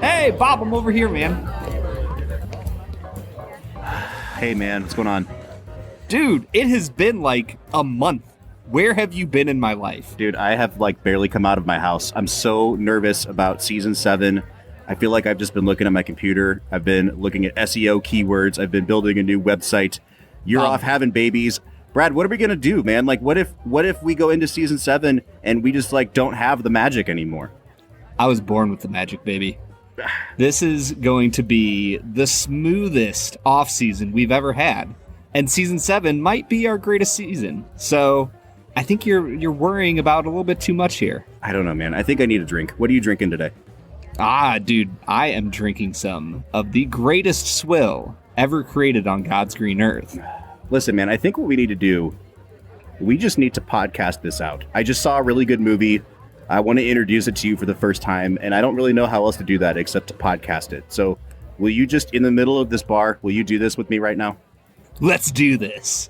Hey, Bob, I'm over here, man. Hey, man, what's going on? Dude, it has been like a month. Where have you been in my life? Dude, I have barely come out of my house. I'm so nervous about season 7. I feel like I've just been looking at my computer. I've been looking at SEO keywords. I've been building a new website. You're off having babies. Brad, what are we going to do, man? Like, what if we go into season 7 and we just don't have the magic anymore? I was born with the magic, baby. This is going to be the smoothest off season we've ever had. And season 7 might be our greatest season. So I think you're worrying about a little bit too much here. I don't know, man. I think I need a drink. What are you drinking today? Dude, I am drinking some of the greatest swill ever created on God's green earth. Listen, man, I think what we need to do, we just need to podcast this out. I just saw a really good movie. I want to introduce it to you for the first time, and I don't really know how else to do that except to podcast it. So will you just, in the middle of this bar, will you do this with me right now? Let's do this.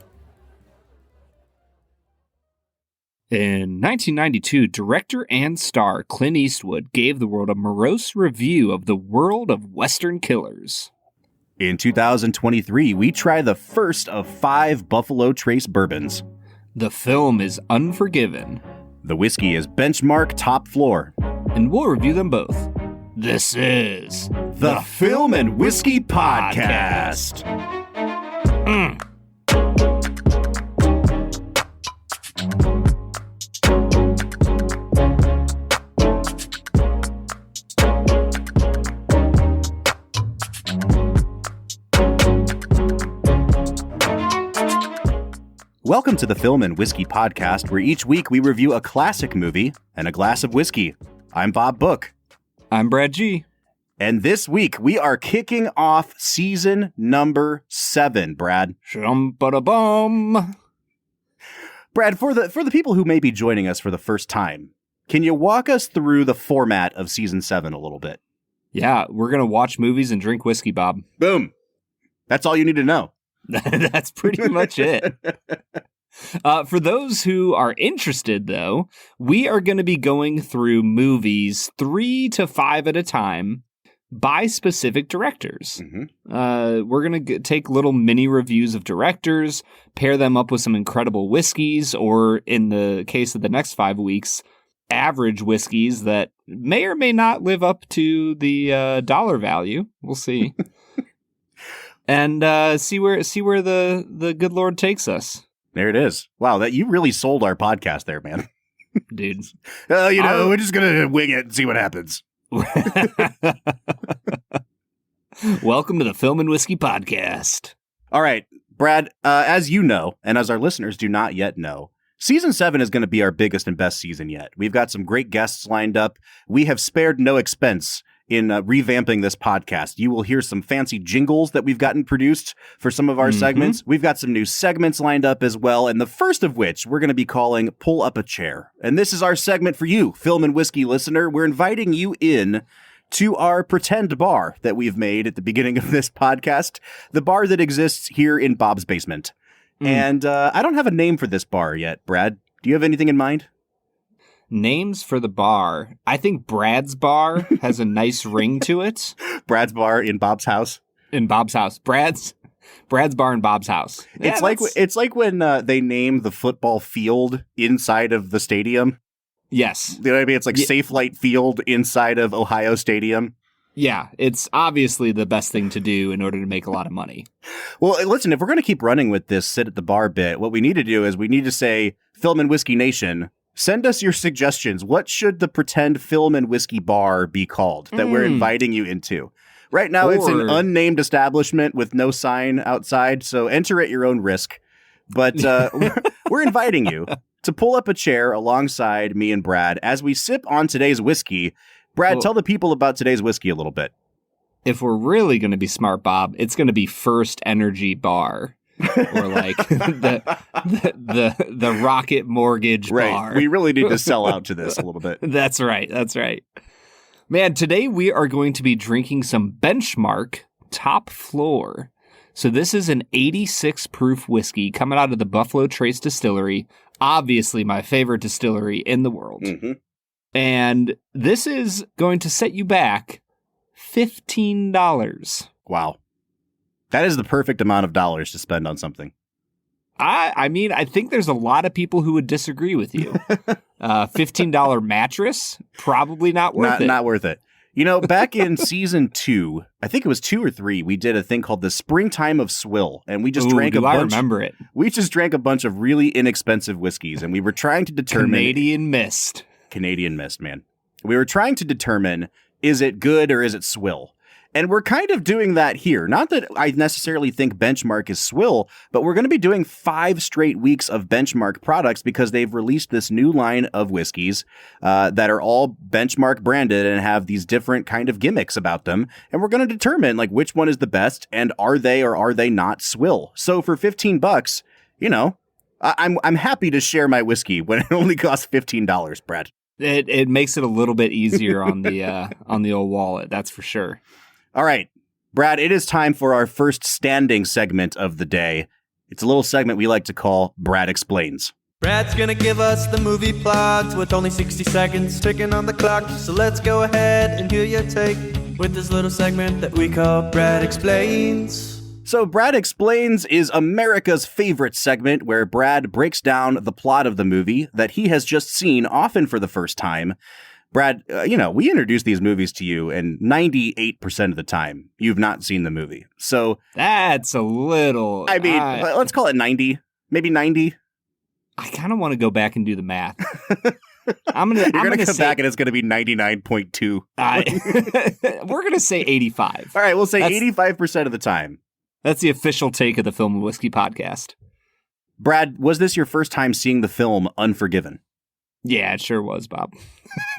In 1992, director and star Clint Eastwood gave the world a morose review of the world of Western killers. In 2023, we try the first of 5 Buffalo Trace bourbons. The film is Unforgiven. The whiskey is Benchmark Top Floor. And we'll review them both. This is the Film and Whiskey Podcast. Welcome to the Film and Whiskey Podcast, where each week we review a classic movie and a glass of whiskey. I'm Bob Book. I'm Brad G. And this week we are kicking off season number 7, Brad. Shum-ba-da-bum. Brad, for the people who may be joining us for the first time, can you walk us through the format of season 7 a little bit? Yeah, we're going to watch movies and drink whiskey, Bob. Boom. That's all you need to know. That's pretty much it. For those who are interested, though, we are going to be going through movies 3 to 5 at a time by specific directors. Mm-hmm. We're going to take little mini reviews of directors, pair them up with some incredible whiskeys, or in the case of the next 5 weeks, average whiskeys that may or may not live up to the dollar value. We'll see. And see where the good Lord takes us. There it is. Wow, that you really sold our podcast there, man. Dude. We're just going to wing it and see what happens. Welcome to the Film and Whiskey Podcast. All right, Brad, as you know, and as our listeners do not yet know, season 7 is going to be our biggest and best season yet. We've got some great guests lined up. We have spared no expense in revamping this podcast. You will hear some fancy jingles that we've gotten produced for some of our segments. We've got some new segments lined up as well, and the first of which we're going to be calling Pull Up a Chair. And this is our segment for you, Film and Whiskey listener. We're inviting you in to our pretend bar that we've made at the beginning of this podcast, the bar that exists here in Bob's basement. And I don't have a name for this bar yet, Brad. Do you have anything in mind? Names for the bar. I think Brad's Bar has a nice ring to it. Brad's Bar in Bob's house. In Bob's house. Brad's Bar in Bob's house. Yeah, it's like when they name the football field inside of the stadium. Yes. You know what I mean? It's like Safe Light Field inside of Ohio Stadium. Yeah, it's obviously the best thing to do in order to make a lot of money. Well, listen, if we're going to keep running with this sit at the bar bit, what we need to do is we need to say, Film and Whiskey Nation, send us your suggestions. What should the pretend film and whiskey bar be called that we're inviting you into? Right now, it's an unnamed establishment with no sign outside, so enter at your own risk. But we're inviting you to pull up a chair alongside me and Brad as we sip on today's whiskey. Brad, tell the people about today's whiskey a little bit. If we're really going to be smart, Bob, it's going to be First Energy Bar. Or like the Rocket Mortgage Bar. We really need to sell out to this a little bit. That's right. Man, today we are going to be drinking some Benchmark Top Floor. So this is an 86 proof whiskey coming out of the Buffalo Trace Distillery. Obviously my favorite distillery in the world. Mm-hmm. And this is going to set you back $15. Wow. That is the perfect amount of dollars to spend on something. I mean, I think there's a lot of people who would disagree with you. $15 mattress, probably not worth it. Not worth it. You know, back in season 2, I think it was 2 or 3, we did a thing called the Springtime of Swill, and we just drank a bunch. I remember it. We just drank a bunch of really inexpensive whiskeys, and we were trying to determine Canadian Mist, man. We were trying to determine, is it good or is it swill? And we're kind of doing that here. Not that I necessarily think Benchmark is swill, but we're going to be doing 5 straight weeks of Benchmark products because they've released this new line of whiskeys that are all Benchmark branded and have these different kind of gimmicks about them. And we're going to determine like which one is the best and are they or are they not swill. So for $15, you know, I'm happy to share my whiskey when it only costs $15, Brad. It makes it a little bit easier on the old wallet, that's for sure. All right, Brad, it is time for our first standing segment of the day. It's a little segment we like to call Brad Explains. Brad's gonna give us the movie plot with only 60 seconds ticking on the clock. So let's go ahead and hear your take with this little segment that we call Brad Explains. So Brad Explains is America's favorite segment where Brad breaks down the plot of the movie that he has just seen, often for the first time. Brad, you know, we introduce these movies to you, and 98% of the time, you've not seen the movie. So that's a little... I mean, let's call it 90, maybe 90. I kind of want to go back and do the math. You're going to come back and it's going to be 99.2. We're going to say 85. All right, we'll say 85% of the time. That's the official take of the Film and Whiskey podcast. Brad, was this your first time seeing the film Unforgiven? Yeah, it sure was, Bob.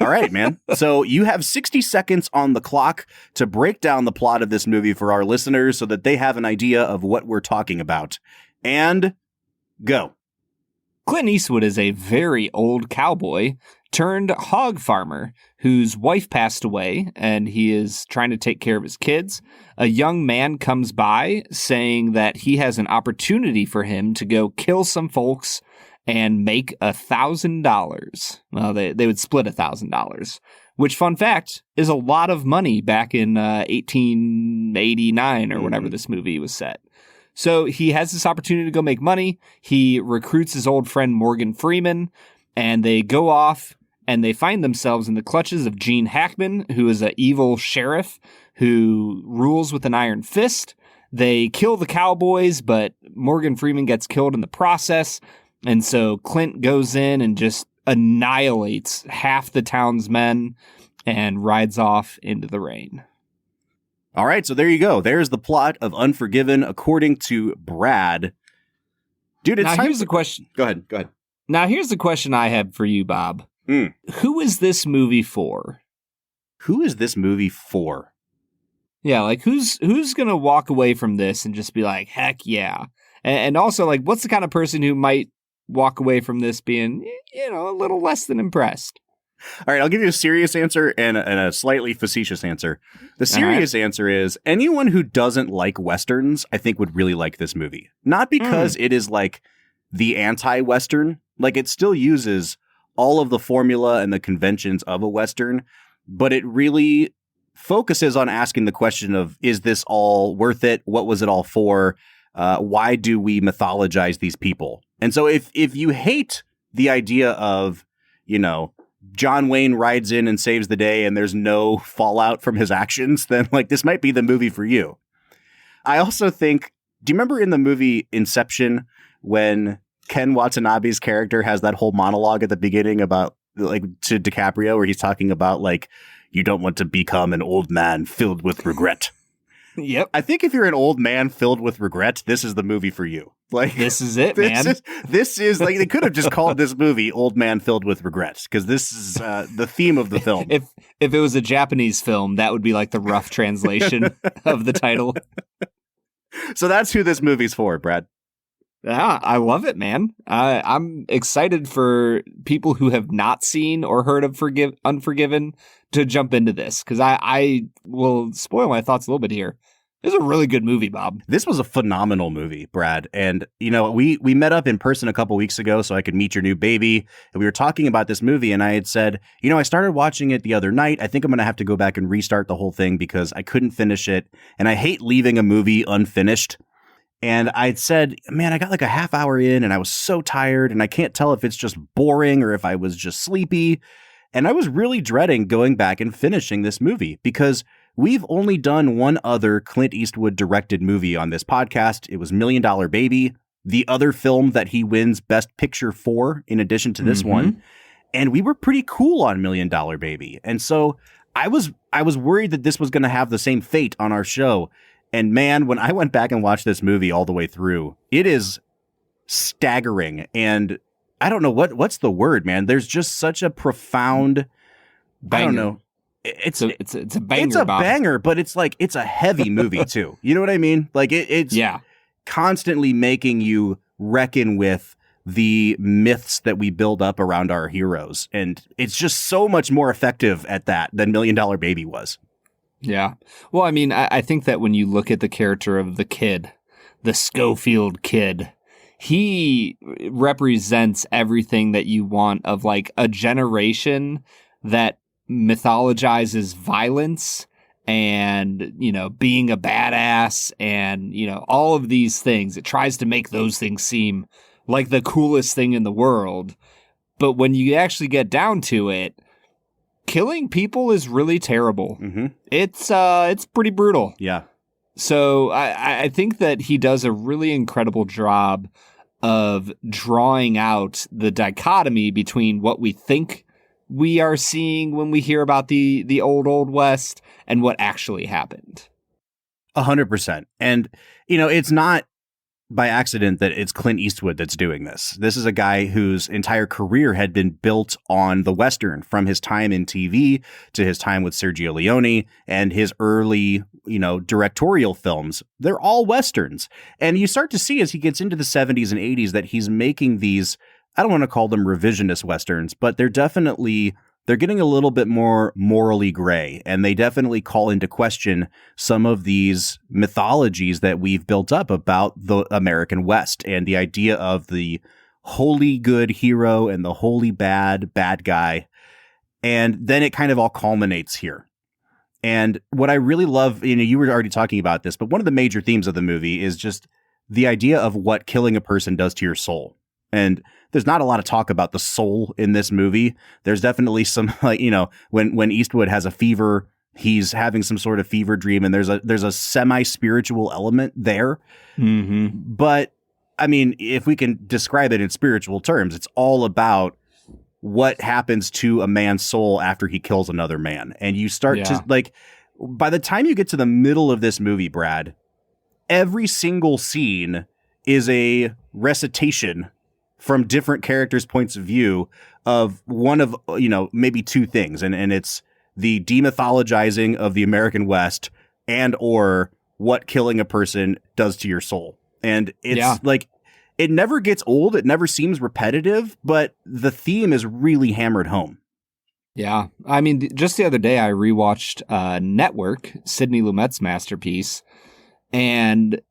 All right, man. So you have 60 seconds on the clock to break down the plot of this movie for our listeners so that they have an idea of what we're talking about. And go. Clint Eastwood is a very old cowboy turned hog farmer whose wife passed away and he is trying to take care of his kids. A young man comes by saying that he has an opportunity for him to go kill some folks and make $1,000. Well, they would split $1,000, which, fun fact, is a lot of money back in 1889 or whenever this movie was set. So he has this opportunity to go make money. He recruits his old friend Morgan Freeman, and they go off and they find themselves in the clutches of Gene Hackman, who is an evil sheriff who rules with an iron fist. They kill the cowboys, but Morgan Freeman gets killed in the process. And so Clint goes in and just annihilates half the town's men and rides off into the rain. All right, so there you go. There's the plot of Unforgiven according to Brad. Dude, it's now time here's the question. Go ahead. Now here's the question I have for you, Bob. Who is this movie for? Who is this movie for? Yeah, like who's going to walk away from this and just be like, heck yeah. And also, like, what's the kind of person who might walk away from this being, you know, a little less than impressed? All right, I'll give you a serious answer and a slightly facetious answer. The serious answer is anyone who doesn't like Westerns, I think would really like this movie. Not because it is like the anti-Western, like it still uses all of the formula and the conventions of a Western, but it really focuses on asking the question of, is this all worth it? What was it all for? Why do we mythologize these people? And so if you hate the idea of, you know, John Wayne rides in and saves the day and there's no fallout from his actions, then like this might be the movie for you. I also think, do you remember in the movie Inception when Ken Watanabe's character has that whole monologue at the beginning about like to DiCaprio where he's talking about like, you don't want to become an old man filled with regret. Yep. I think if you're an old man filled with regret, this is the movie for you. Like this is it, man. This is like they could have just called this movie "Old Man Filled with Regret" because this is the theme of the film. If it was a Japanese film, that would be like the rough translation of the title. So that's who this movie's for, Brad. Yeah, I love it, man. I'm excited for people who have not seen or heard of Unforgiven to jump into this because I will spoil my thoughts a little bit here. It's a really good movie, Bob. This was a phenomenal movie, Brad. And, we met up in person a couple weeks ago so I could meet your new baby. And we were talking about this movie, and I had said, I started watching it the other night. I think I'm going to have to go back and restart the whole thing because I couldn't finish it. And I hate leaving a movie unfinished. And I'd said, man, I got like a half hour in and I was so tired and I can't tell if it's just boring or if I was just sleepy. And I was really dreading going back and finishing this movie because we've only done one other Clint Eastwood directed movie on this podcast. It was $1 Million Baby, the other film that he wins Best Picture for in addition to this one. And we were pretty cool on $1 Million Baby. And so I was worried that this was going to have the same fate on our show. And man, when I went back and watched this movie all the way through, it is staggering. And I don't know what's the word, man. There's just such a profound banger. I don't know. It's a banger. It's a banger, but it's like it's a heavy movie too. You know what I mean? Like it's constantly making you reckon with the myths that we build up around our heroes, and it's just so much more effective at that than $1 Million Baby was. Yeah. Well, I mean, I think that when you look at the character of the kid, the Schofield kid, he represents everything that you want of like a generation that mythologizes violence and, being a badass and, all of these things. It tries to make those things seem like the coolest thing in the world. But when you actually get down to it, killing people is really terrible. It's pretty brutal. Yeah. So I think that he does a really incredible job of drawing out the dichotomy between what we think we are seeing when we hear about the old West and what actually happened. 100%. And, it's not by accident that it's Clint Eastwood that's doing this. This is a guy whose entire career had been built on the Western, from his time in TV to his time with Sergio Leone and his early, directorial films. They're all Westerns. And you start to see as he gets into the 70s and 80s that he's making these, I don't want to call them revisionist Westerns, but they're getting a little bit more morally gray, and they definitely call into question some of these mythologies that we've built up about the American West and the idea of the wholly good hero and the wholly bad guy. And then it kind of all culminates here. And what I really love, you were already talking about this, but one of the major themes of the movie is just the idea of what killing a person does to your soul. And there's not a lot of talk about the soul in this movie. There's definitely some, like, when Eastwood has a fever, he's having some sort of fever dream, and there's a semi-spiritual element there. But I mean, if we can describe it in spiritual terms, it's all about what happens to a man's soul after he kills another man. And you start to, like, by the time you get to the middle of this movie, Brad, every single scene is a recitation from different characters' points of view of one of, maybe two things. And it's the demythologizing of the American West and or what killing a person does to your soul. And it's like, it never gets old. It never seems repetitive, but the theme is really hammered home. Yeah. I mean, just the other day, I rewatched Network, Sidney Lumet's masterpiece, and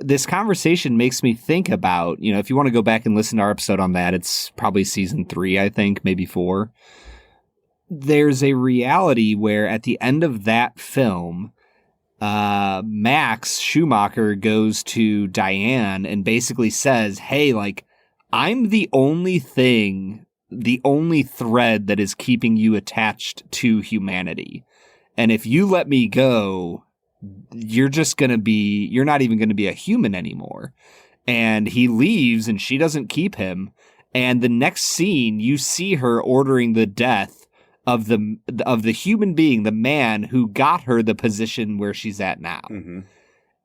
this conversation makes me think about, if you want to go back and listen to our episode on that, it's probably season 3, I think, maybe 4. There's a reality where at the end of that film, Max Schumacher goes to Diane and basically says, hey, like, I'm the only thing, the only thread that is keeping you attached to humanity. And if you let me go, you're not even going to be a human anymore. And he leaves and she doesn't keep him. And the next scene, you see her ordering the death of the human being, the man who got her the position where she's at now.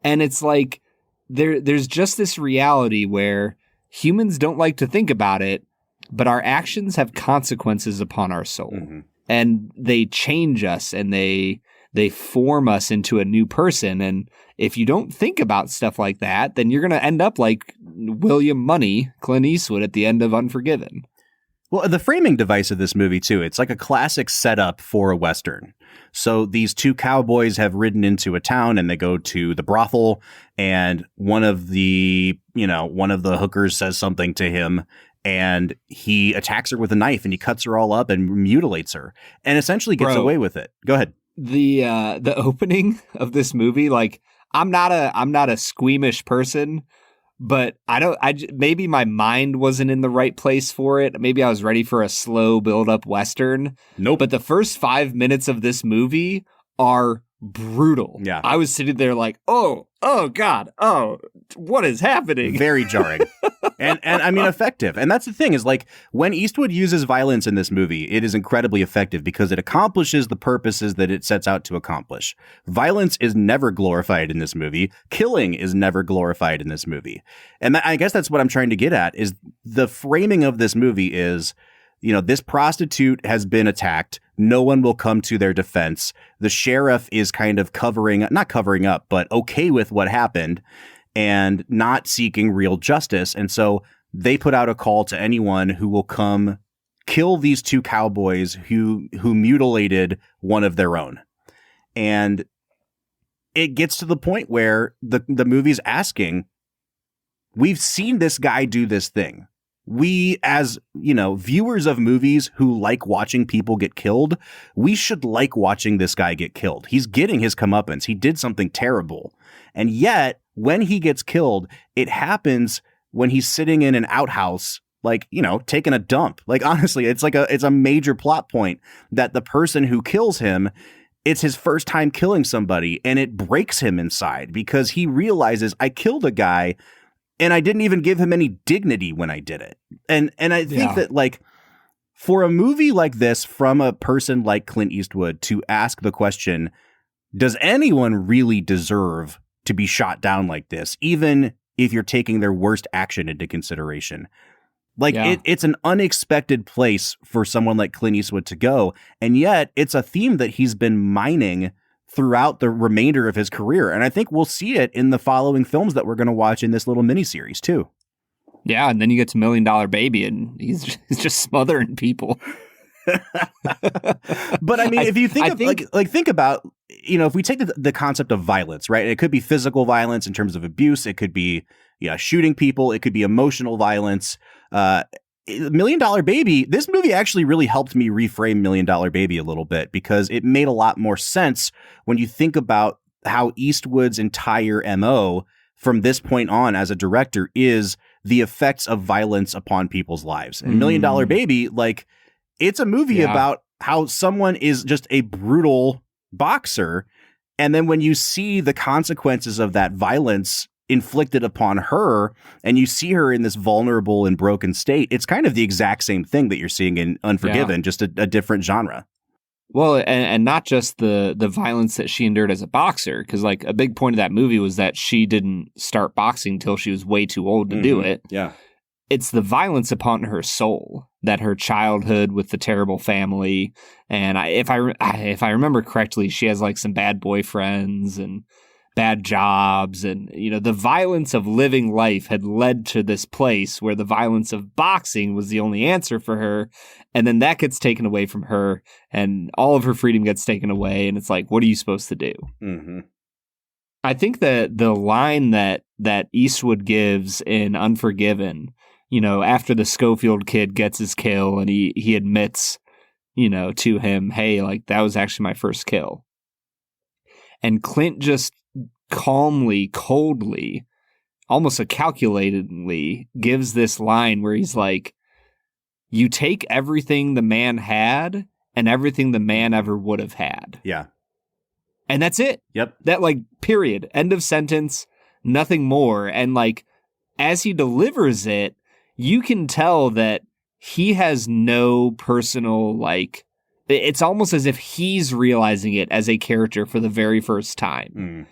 And it's like, there's just this reality where humans don't like to think about it, but our actions have consequences upon our soul. And they change us, and they form us into a new person. And if you don't think about stuff like that, then you're going to end up like William Money, Clint Eastwood, at the end of Unforgiven. Well, the framing device of this movie, too, it's like a classic setup for a Western. So these two cowboys have ridden into a town and they go to the brothel, and one of the hookers says something to him, and he attacks her with a knife and he cuts her all up and mutilates her and essentially gets away with it. Go ahead. The opening of this movie, like, I'm not a squeamish person, but maybe my mind wasn't in the right place for it. Maybe I was ready for a slow build up Western. Nope. But the first 5 minutes of this movie are brutal. Yeah. I was sitting there like, oh God, what is happening? Very jarring. And I mean, effective. And that's the thing, is like, when Eastwood uses violence in this movie, it is incredibly effective because it accomplishes the purposes that it sets out to accomplish. Violence is never glorified in this movie. Killing is never glorified in this movie. And I guess that's what I'm trying to get at, is the framing of this movie is, this prostitute has been attacked. No one will come to their defense. The sheriff is kind of not covering up, but okay with what happened and not seeking real justice. And so they put out a call to anyone who will come kill these two cowboys who mutilated one of their own. And it gets to the point where the movie's asking, we've seen this guy do this thing. We, as, viewers of movies who like watching people get killed, we should like watching this guy get killed. He's getting his comeuppance. He did something terrible. And yet, when he gets killed, it happens when he's sitting in an outhouse, like, taking a dump. Like, honestly, it's a major plot point that the person who kills him, it's his first time killing somebody, and it breaks him inside because he realizes, I killed a guy and I didn't even give him any dignity when I did it. And I think that, like, for a movie like this, from a person like Clint Eastwood, to ask the question, does anyone really deserve to be shot down like this, even if you're taking their worst action into consideration? Like, it's an unexpected place for someone like Clint Eastwood to go. And yet it's a theme that he's been mining throughout the remainder of his career. And I think we'll see it in the following films that we're going to watch in this little miniseries too. Yeah. And then you get to $1 Million Baby and he's just smothering people. But I mean, if you think think about, if we take the concept of violence, right? It could be physical violence in terms of abuse. It could be, shooting people. It could be emotional violence. $1 Million Baby, this movie actually really helped me reframe $1 Million Baby a little bit, because it made a lot more sense when you think about how Eastwood's entire MO from this point on as a director is the effects of violence upon people's lives. And $1 Million Baby, like, it's a movie about how someone is just a brutal boxer. And then when you see the consequences of that violence inflicted upon her, and you see her in this vulnerable and broken state, it's kind of the exact same thing that you're seeing in Unforgiven, just a different genre. Well, and not just the violence that she endured as a boxer, because, like, a big point of that movie was that she didn't start boxing till she was way too old to do it. Yeah. It's the violence upon her soul, that her childhood with the terrible family, and if I remember correctly, she has, like, some bad boyfriends and bad jobs, and the violence of living life had led to this place where the violence of boxing was the only answer for her, and then that gets taken away from her and all of her freedom gets taken away, and it's like, what are you supposed to do? I think that the line that Eastwood gives in Unforgiven, after the Schofield kid gets his kill and he admits to him, hey, like, that was actually my first kill, and Clint just calmly, coldly, almost calculatedly gives this line where he's like, you take everything the man had and everything the man ever would have had. Yeah. And that's it. Yep. That, like, period. End of sentence. Nothing more. And, like, as he delivers it, you can tell that he has no personal, like, it's almost as if he's realizing it as a character for the very first time.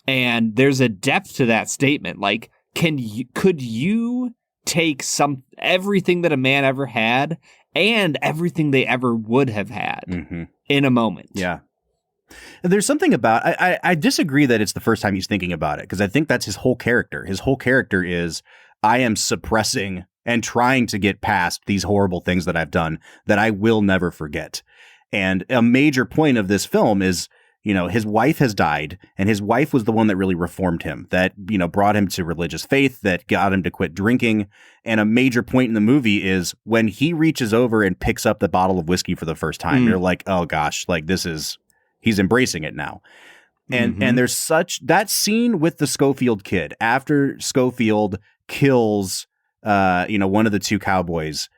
And there's a depth to that statement. Like, could you take everything that a man ever had and everything they ever would have had in a moment? Yeah. There's something about, I disagree that it's the first time he's thinking about it, because I think that's his whole character. His whole character is, I am suppressing and trying to get past these horrible things that I've done that I will never forget. And a major point of this film is, his wife has died, and his wife was the one that really reformed him, that, brought him to religious faith, that got him to quit drinking. And a major point in the movie is when he reaches over and picks up the bottle of whiskey for the first time, you're like, oh gosh, like he's embracing it now. And and there's that scene with the Schofield kid after Schofield kills, one of the two cowboys.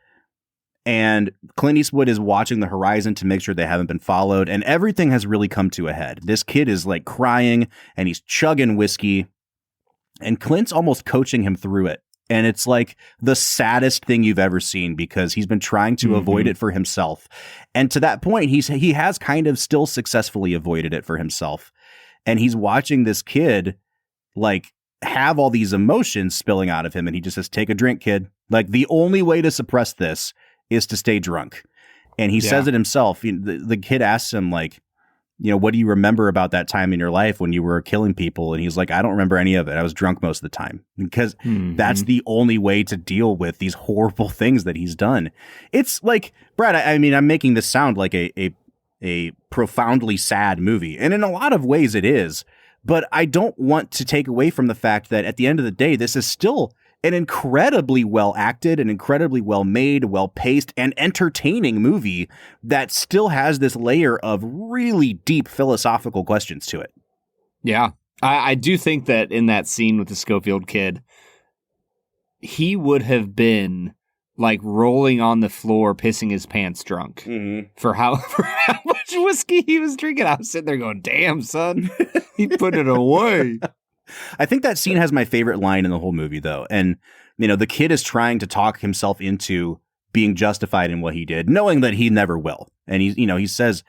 And Clint Eastwood is watching the horizon to make sure they haven't been followed. And everything has really come to a head. This kid is like crying and he's chugging whiskey. And Clint's almost coaching him through it. And it's like the saddest thing you've ever seen because he's been trying to avoid it for himself. And to that point, he has kind of still successfully avoided it for himself. And he's watching this kid like have all these emotions spilling out of him. And he just says, take a drink, kid. Like the only way to suppress this is to stay drunk. And he says it himself. The kid asks him, like, what do you remember about that time in your life when you were killing people? And he's like, I don't remember any of it. I was drunk most of the time. Because that's the only way to deal with these horrible things that he's done. It's like, Brad, I mean, I'm making this sound like a profoundly sad movie. And in a lot of ways it is. But I don't want to take away from the fact that at the end of the day, this is still an incredibly well acted, an incredibly well made, well paced, and entertaining movie that still has this layer of really deep philosophical questions to it. Yeah, I do think that in that scene with the Schofield kid, he would have been like rolling on the floor, pissing his pants drunk for how much whiskey he was drinking. I was sitting there going, damn, son, he put it away. I think that scene has my favorite line in the whole movie, though. And, the kid is trying to talk himself into being justified in what he did, knowing that he never will. And he says,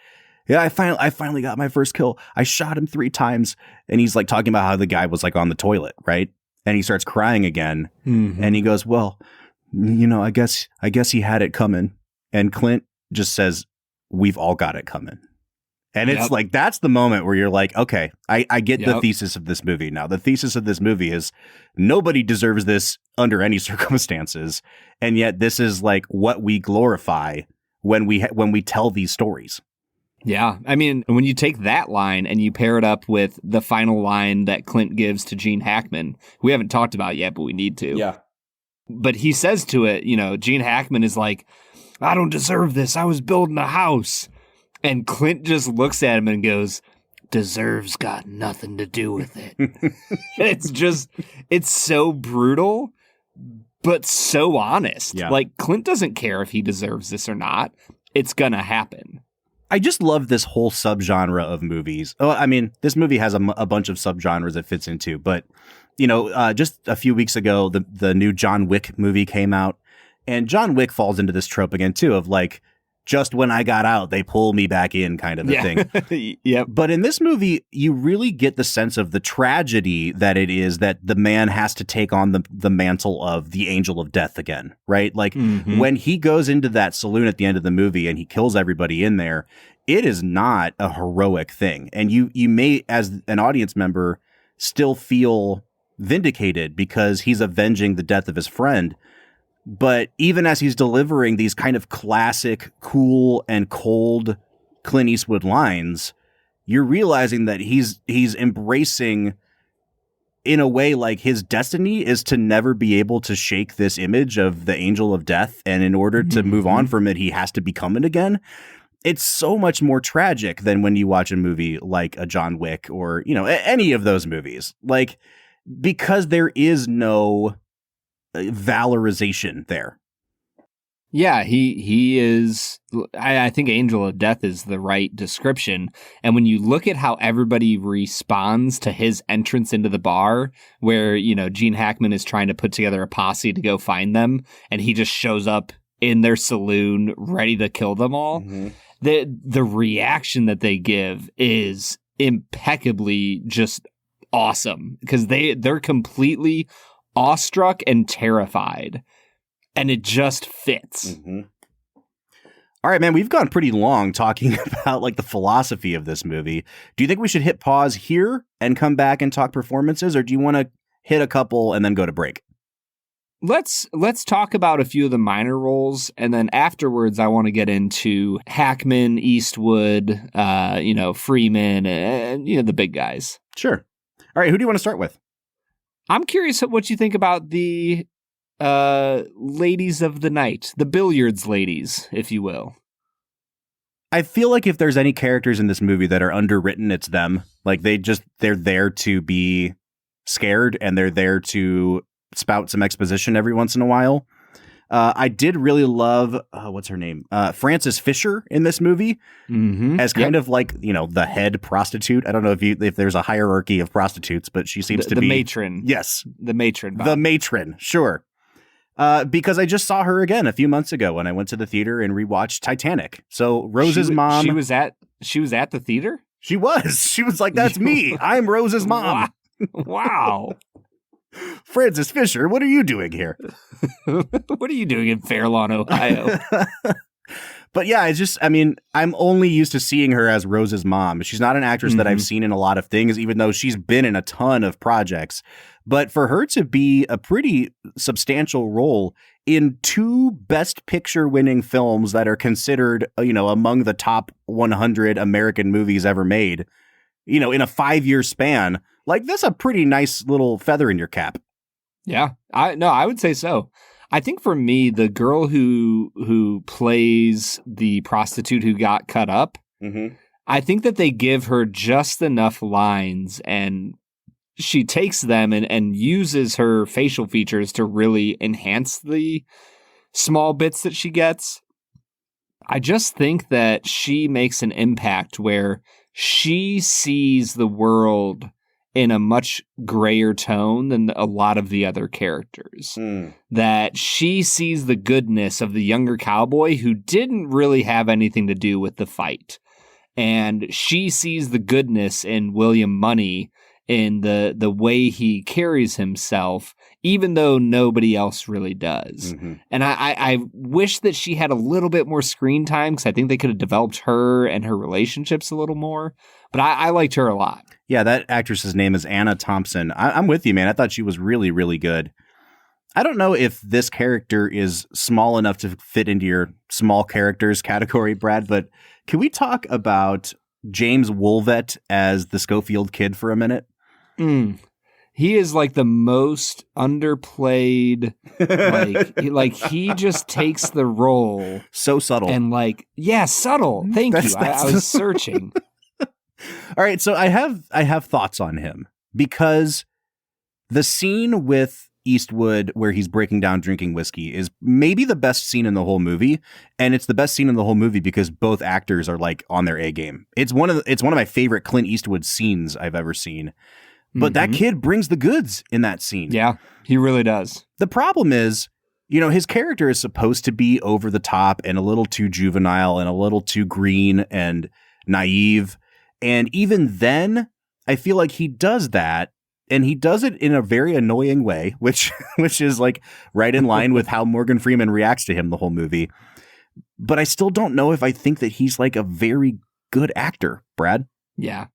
yeah, I finally got my first kill. I shot him 3 times. And he's like talking about how the guy was like on the toilet, right? And he starts crying again. And he goes, well, I guess he had it coming. And Clint just says, we've all got it coming. And it's like, that's the moment where you're like, okay, I get the thesis of this movie now. The thesis of this movie is nobody deserves this under any circumstances. And yet this is like what we glorify when we tell these stories. Yeah. I mean, when you take that line and you pair it up with the final line that Clint gives to Gene Hackman, we haven't talked about yet, but we need to. Yeah. But he says to it, Gene Hackman is like, I don't deserve this. I was building a house. And Clint just looks at him and goes, deserves got nothing to do with it. It's so brutal, but so honest. Yeah. Like, Clint doesn't care if he deserves this or not. It's gonna happen. I just love this whole subgenre of movies. Oh, I mean, this movie has a bunch of subgenres it fits into, but, just a few weeks ago, the new John Wick movie came out, and John Wick falls into this trope again, too, of like, just when I got out, they pull me back in kind of a thing. Yep. But in this movie, you really get the sense of the tragedy that it is that the man has to take on the mantle of the angel of death again, right? Like when he goes into that saloon at the end of the movie and he kills everybody in there, it is not a heroic thing. And you may, as an audience member, still feel vindicated because he's avenging the death of his friend. But even as he's delivering these kind of classic, cool and cold Clint Eastwood lines, you're realizing that he's embracing, in a way, like his destiny is to never be able to shake this image of the angel of death. And in order to move on from it, he has to become it again. It's so much more tragic than when you watch a movie like a John Wick or, any of those movies. Like, because there is no valorization there. Yeah, he is. I think Angel of Death is the right description. And when you look at how everybody responds to his entrance into the bar, where, Gene Hackman is trying to put together a posse to go find them, and he just shows up in their saloon ready to kill them all, the reaction that they give is impeccably just awesome, because they're completely awestruck and terrified, and it just fits. All right, man, we've gone pretty long talking about like the philosophy of this movie. Do you think we should hit pause here and come back and talk performances, or do you want to hit a couple and then go to break? let's talk about a few of the minor roles, and then afterwards I want to get into Hackman, Eastwood, Freeman, and the big guys. Sure. All right, who do you want to start with? I'm curious what you think about the ladies of the night, the billiards ladies, if you will. I feel like if there's any characters in this movie that are underwritten, it's them. Like they're there to be scared, and they're there to spout some exposition every once in a while. I did really love what's her name, Frances Fisher in this movie, as kind of like the head prostitute. I don't know if there's a hierarchy of prostitutes, but she seems to be the matron. Yes, the matron. Bob. The matron. Sure. Because I just saw her again a few months ago when I went to the theater and rewatched Titanic. So Rose's mom. She was at the theater? She was. She was like, "That's me. I'm Rose's mom." Wow. Frances Fisher, what are you doing here? What are you doing in Fairlawn, Ohio? But yeah, I'm only used to seeing her as Rose's mom. She's not an actress that I've seen in a lot of things, even though she's been in a ton of projects. But for her to be a pretty substantial role in 2 Best Picture winning films that are considered, among the top 100 American movies ever made, in a 5-year span, like that's a pretty nice little feather in your cap. Yeah, I would say so. I think for me, the girl who plays the prostitute who got cut up, I think that they give her just enough lines, and she takes them and uses her facial features to really enhance the small bits that she gets. I just think that she makes an impact where she sees the world in a much grayer tone than a lot of the other characters. That she sees the goodness of the younger cowboy who didn't really have anything to do with the fight. And she sees the goodness in William Money in the way he carries himself, even though nobody else really does. And I wish that she had a little bit more screen time, because I think they could have developed her and her relationships a little more. But I liked her a lot. Yeah, that actress's name is Anna Thompson. I'm with you, man. I thought she was really, really good. I don't know if this character is small enough to fit into your small characters category, Brad, but can we talk about James Woolvett as the Schofield kid for a minute? He is like the most underplayed, he just takes the role. So subtle. And subtle. Thank you. I was searching. All right, so I have thoughts on him, because the scene with Eastwood where he's breaking down drinking whiskey is maybe the best scene in the whole movie, and it's the best scene in the whole movie because both actors are like on their A game. It's one of my favorite Clint Eastwood scenes I've ever seen. But that kid brings the goods in that scene. Yeah, he really does. The problem is, his character is supposed to be over the top and a little too juvenile and a little too green and naive. And even then, I feel like he does that, and he does it in a very annoying way, which is like right in line with how Morgan Freeman reacts to him the whole movie. But I still don't know if I think that he's like a very good actor, Brad. Yeah.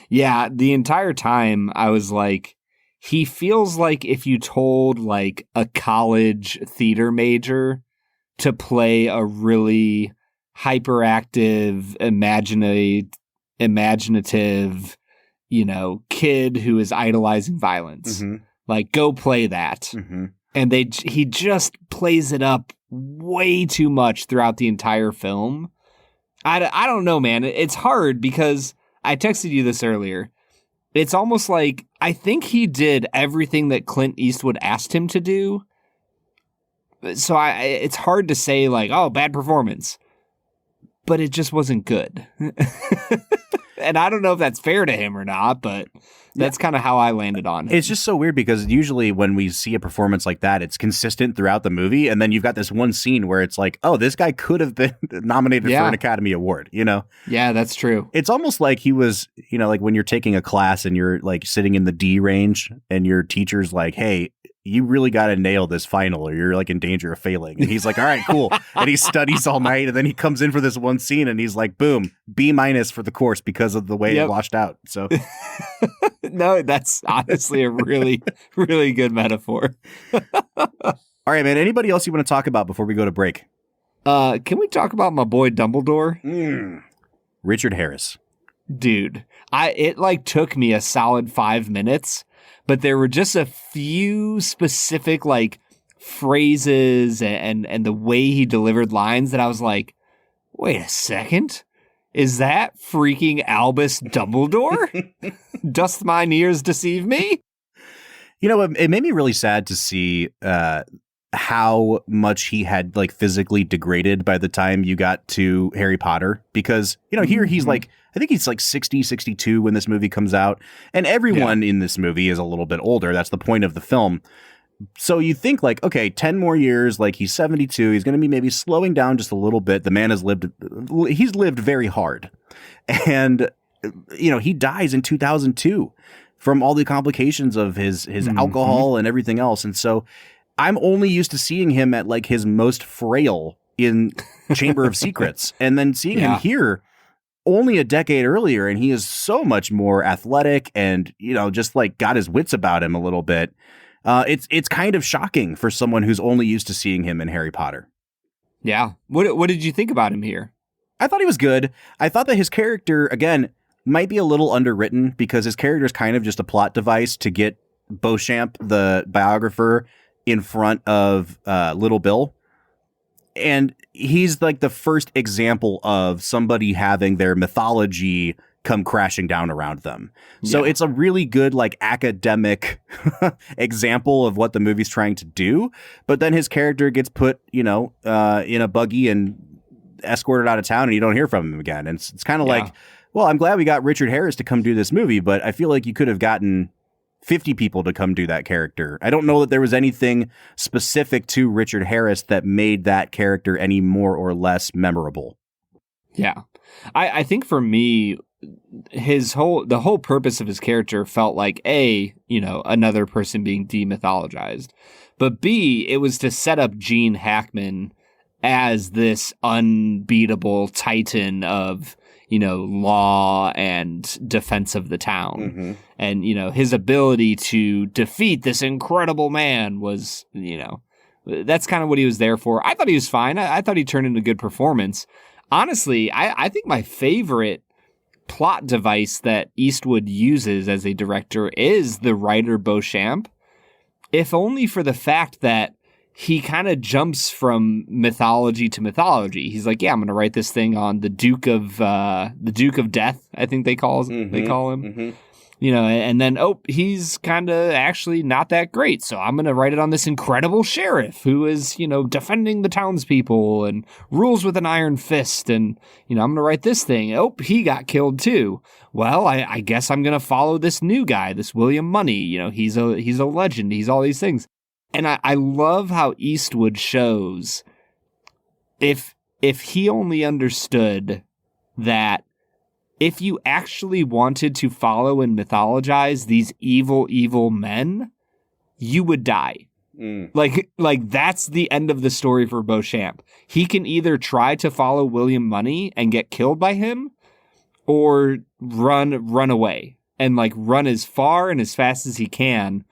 Yeah, the entire time I was like, he feels like if you told like a college theater major to play a really hyperactive, imaginative, kid who is idolizing violence, like go play that. And he just plays it up way too much throughout the entire film. I don't know, man. It's hard because I texted you this earlier. It's almost like I think he did everything that Clint Eastwood asked him to do. So it's hard to say like, oh, bad performance. But it just wasn't good. And I don't know if that's fair to him or not, but that's kind of how I landed on it. It's just so weird because usually when we see a performance like that, it's consistent throughout the movie. And then you've got this one scene where it's like, oh, this guy could have been nominated for an Academy Award, Yeah, that's true. It's almost like he was, like when you're taking a class and you're like sitting in the D range and your teacher's like, hey, you really got to nail this final or you're like in danger of failing. And he's like, all right, cool. And he studies all night. And then he comes in for this one scene and he's like, boom, B- for the course because of the way it washed out. So no, that's honestly a really, really good metaphor. All right, man. Anybody else you want to talk about before we go to break? Can we talk about my boy Dumbledore? Richard Harris. Dude, it took me a solid 5 minutes, but there were just a few specific phrases and the way he delivered lines that I was like, wait a second. Is that freaking Albus Dumbledore? Dost mine ears deceive me? You know, it made me really sad to see how much he had physically degraded by the time you got to Harry Potter, because, here he's I think he's 60, 62 when this movie comes out. And everyone in this movie is a little bit older. That's the point of the film. So you think okay, 10 more years, he's 72. He's going to be maybe slowing down just a little bit. The man he's lived very hard. And, he dies in 2002 from all the complications of his alcohol and everything else. And so I'm only used to seeing him at his most frail in Chamber of Secrets, and then seeing him here only a decade earlier. And he is so much more athletic and, just got his wits about him a little bit. It's kind of shocking for someone who's only used to seeing him in Harry Potter. Yeah. What did you think about him here? I thought he was good. I thought that his character, again, might be a little underwritten, because his character is kind of just a plot device to get Beauchamp, the biographer, in front of Little Bill. And he's the first example of somebody having their mythology come crashing down around them. So it's a really good academic example of what the movie's trying to do. But then his character gets put, in a buggy and escorted out of town, and you don't hear from him again. And it's kind of well, I'm glad we got Richard Harris to come do this movie, but I feel like you could have gotten 50 people to come do that character. I don't know that there was anything specific to Richard Harris that made that character any more or less memorable. Yeah. I think for me, the whole purpose of his character felt like another person being demythologized, but B, it was to set up Gene Hackman as this unbeatable titan of law and defense of the town. Mm-hmm. And, his ability to defeat this incredible man was, that's kind of what he was there for. I thought he was fine. I thought he turned in a good performance. Honestly, I think my favorite plot device that Eastwood uses as a director is the writer Beauchamp, if only for the fact that he kind of jumps from mythology to mythology. He's like, I'm going to write this thing on the Duke of Death, I think they call him. Mm-hmm. And then, he's kind of actually not that great. So I'm going to write it on this incredible sheriff who is, defending the townspeople and rules with an iron fist. And, I'm going to write this thing. He got killed too. Well, I guess I'm going to follow this new guy, this William Money. He's a legend. He's all these things. And I love how Eastwood shows if he only understood that if you actually wanted to follow and mythologize these evil men, you would die. Like that's the end of the story for Beauchamp. He can either try to follow William Money and get killed by him, or run away and run as far and as fast as he can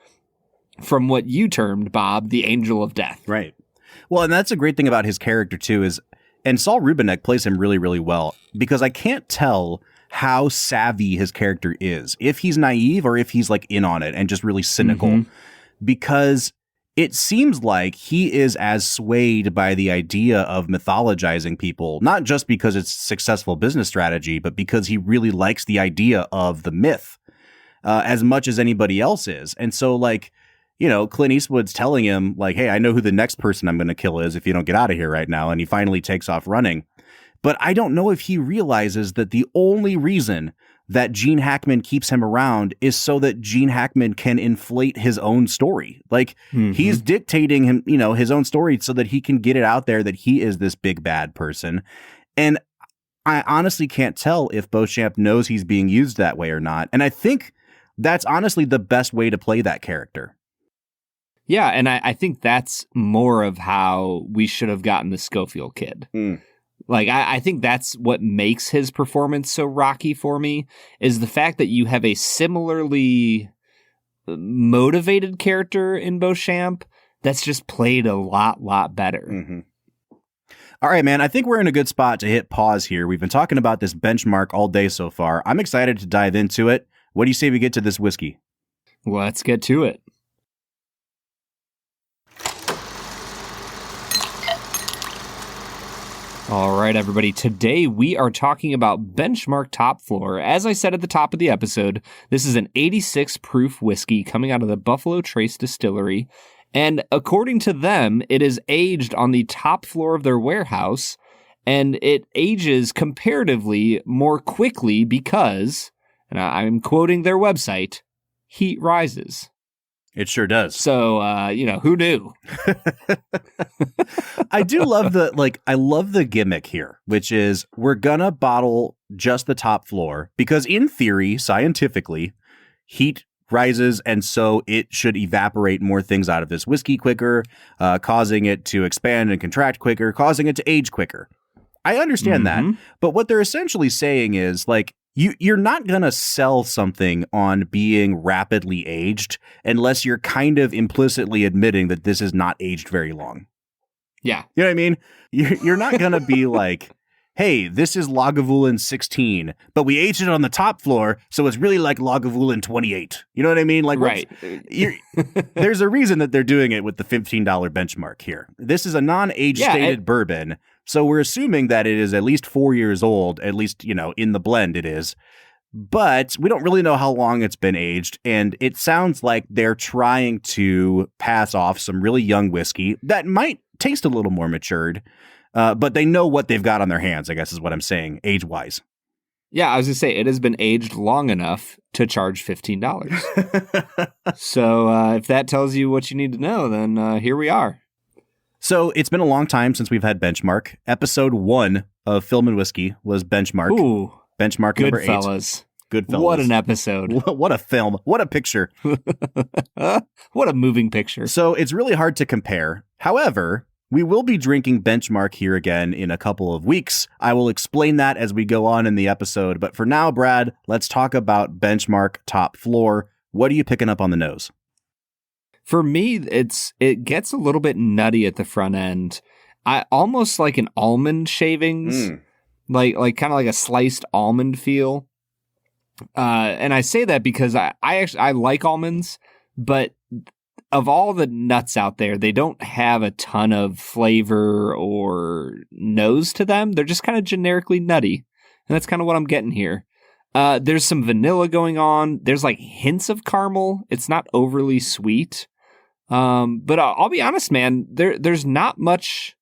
from what you termed, Bob, the angel of death. Right. Well, and that's a great thing about his character too, and Saul Rubinek plays him really, really well, because I can't tell how savvy his character is, if he's naive or if he's in on it and just really cynical, because it seems like he is as swayed by the idea of mythologizing people, not just because it's successful business strategy, but because he really likes the idea of the myth as much as anybody else is. And so Clint Eastwood's telling him hey, I know who the next person I'm going to kill is if you don't get out of here right now. And he finally takes off running. But I don't know if he realizes that the only reason that Gene Hackman keeps him around is so that Gene Hackman can inflate his own story. He's dictating him, his own story so that he can get it out there that he is this big bad person. And I honestly can't tell if Beauchamp knows he's being used that way or not. And I think that's honestly the best way to play that character. Yeah, and I think that's more of how we should have gotten the Schofield kid. I think that's what makes his performance so rocky for me, is the fact that you have a similarly motivated character in Beauchamp that's just played a lot better. Mm-hmm. All right, man, I think we're in a good spot to hit pause here. We've been talking about this benchmark all day so far. I'm excited to dive into it. What do you say we get to this whiskey? Let's get to it. All right, everybody. Today we are talking about Benchmark Top Floor. As I said at the top of the episode, this is an 86 proof whiskey coming out of the Buffalo Trace Distillery. And according to them, it is aged on the top floor of their warehouse, and it ages comparatively more quickly because, and I'm quoting their website, heat rises. It sure does. So, who knew? I do love I love the gimmick here, which is we're gonna bottle just the top floor because in theory, scientifically, heat rises, and so it should evaporate more things out of this whiskey quicker, causing it to expand and contract quicker, causing it to age quicker. I understand that, but what they're essentially saying is like, you're not going to sell something on being rapidly aged unless you're kind of implicitly admitting that this is not aged very long. Yeah. You know what I mean? You're not going to be like, hey, this is Lagavulin 16, but we aged it on the top floor, so it's really like Lagavulin 28. You know what I mean? Like, right. There's a reason that they're doing it with the $15 benchmark here. This is a non-age stated bourbon. So we're assuming that it is at least 4 years old, at least, in the blend it is. But we don't really know how long it's been aged. And it sounds like they're trying to pass off some really young whiskey that might taste a little more matured. But they know what they've got on their hands, I guess is what I'm saying, age-wise. Yeah, I was going to say, it has been aged long enough to charge $15. So if that tells you what you need to know, then here we are. So it's been a long time since we've had Benchmark. Episode 1 of Film and Whiskey was Benchmark. Ooh, Benchmark number 8. Goodfellas. What an episode. What a film. What a picture. What a moving picture. So it's really hard to compare. However, we will be drinking Benchmark here again in a couple of weeks. I will explain that as we go on in the episode. But for now, Brad, let's talk about Benchmark Top Floor. What are you picking up on the nose? For me, it gets a little bit nutty at the front end. I almost like an almond shavings, like kind of like a sliced almond feel. And I say that because I actually like almonds, but of all the nuts out there, they don't have a ton of flavor or nose to them. They're just kind of generically nutty, and that's kind of what I'm getting here. There's some vanilla going on. There's like hints of caramel. It's not overly sweet. But I'll be honest, man, there's not much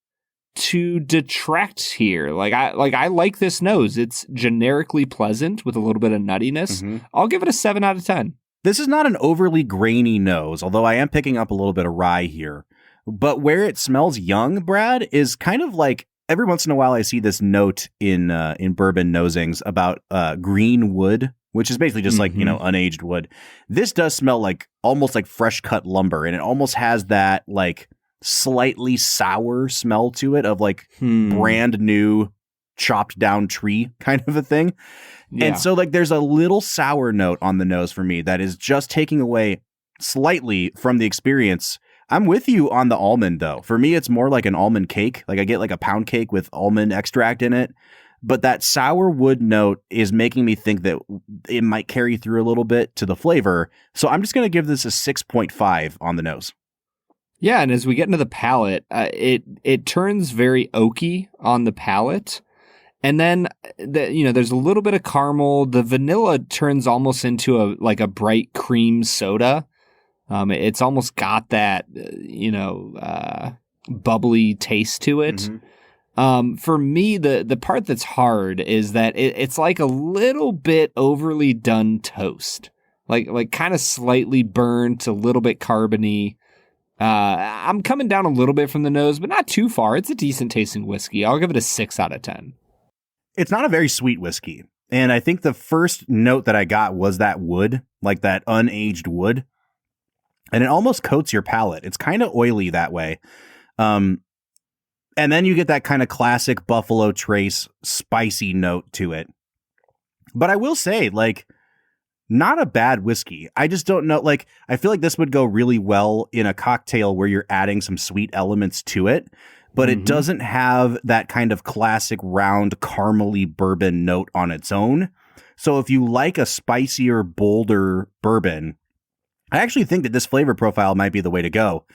to detract here. I like this nose. It's generically pleasant with a little bit of nuttiness. I'll give it a 7 out of 10. This is not an overly grainy nose, although I am picking up a little bit of rye here. But where it smells young, Brad, is kind of like every once in a while I see this note in bourbon nosings about green wood, which is basically just like, unaged wood. This does smell like almost like fresh cut lumber, and it almost has that like slightly sour smell to it of like brand new chopped down tree kind of a thing. Yeah. And so like there's a little sour note on the nose for me that is just taking away slightly from the experience. I'm with you on the almond though. For me, it's more like an almond cake. Like I get like a pound cake with almond extract in it. But that sour wood note is making me think that it might carry through a little bit to the flavor. So I'm just going to give this a 6.5 on the nose. Yeah, and as we get into the palate, it turns very oaky on the palate. And then, there's a little bit of caramel. The vanilla turns almost into a bright cream soda. It's almost got that, bubbly taste to it. For me, the part that's hard is that it's like a little bit overly done toast, like kind of slightly burnt, a little bit carbony. I'm coming down a little bit from the nose, but not too far. It's a decent tasting whiskey. I'll give it a 6 out of 10. It's not a very sweet whiskey. And I think the first note that I got was that wood, like that unaged wood. And it almost coats your palate. It's kind of oily that way. And then you get that kind of classic Buffalo Trace spicy note to it. But I will say, like, Not a bad whiskey. I just don't know. Like, I feel like this would go really well in a cocktail where you're adding some sweet elements to it, but it doesn't have that kind of classic round caramely bourbon note on its own. So if you like a spicier, bolder bourbon, I actually think that this flavor profile might be the way to go.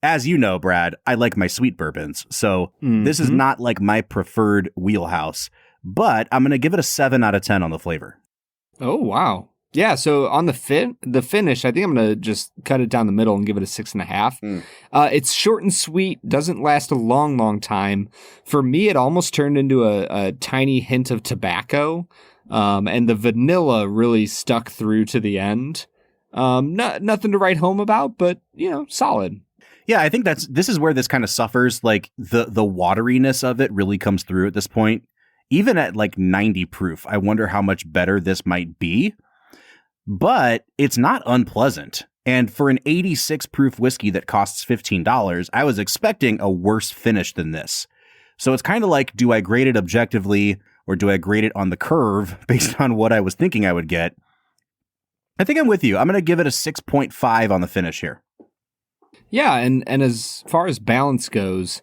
As you know, Brad, I like my sweet bourbons. So this is not like my preferred wheelhouse, but I'm going to give it a 7 out of 10 on the flavor. Oh, wow. Yeah, so on the finish, I think I'm going to just cut it down the middle and give it a 6.5. It's short and sweet, doesn't last a long, long time. For me, it almost turned into a tiny hint of tobacco, and the vanilla really stuck through to the end. Nothing to write home about, but, solid. Yeah, I think this is where this kind of suffers. Like the wateriness of it really comes through at this point. Even at like 90 proof, I wonder how much better this might be. But it's not unpleasant. And for an 86 proof whiskey that costs $15, I was expecting a worse finish than this. So it's kind of like, do I grade it objectively or do I grade it on the curve based on what I was thinking I would get? I think I'm with you. I'm going to give it a 6.5 on the finish here. Yeah, and as far as balance goes,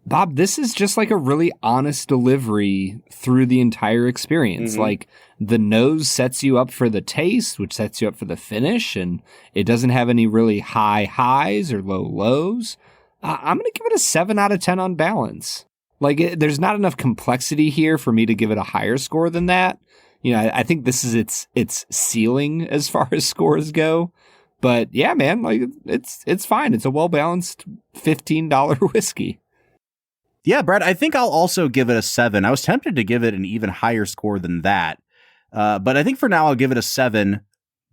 Bob, this is just like a really honest delivery through the entire experience. Like, the nose sets you up for the taste, which sets you up for the finish, and it doesn't have any really high highs or low lows. I'm going to give it a 7 out of 10 on balance. Like, there's not enough complexity here for me to give it a higher score than that. I think this is its ceiling as far as scores go. But yeah, man, like it's fine. It's a well-balanced $15 whiskey. Yeah, Brad, I think I'll also give it a 7. I was tempted to give it an even higher score than that. But I think for now I'll give it a 7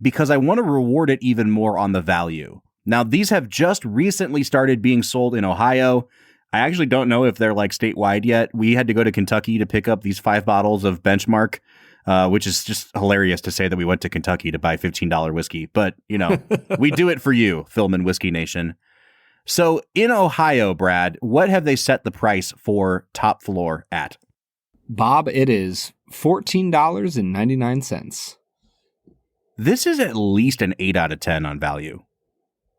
because I want to reward it even more on the value. Now, these have just recently started being sold in Ohio. I actually don't know if they're like statewide yet. We had to go to Kentucky to pick up these 5 bottles of Benchmark, which is just hilarious to say that we went to Kentucky to buy $15 whiskey. But, we do it for you, Film and Whiskey Nation. So in Ohio, Brad, what have they set the price for Top Floor at? Bob, it is $14.99. This is at least an 8 out of 10 on value.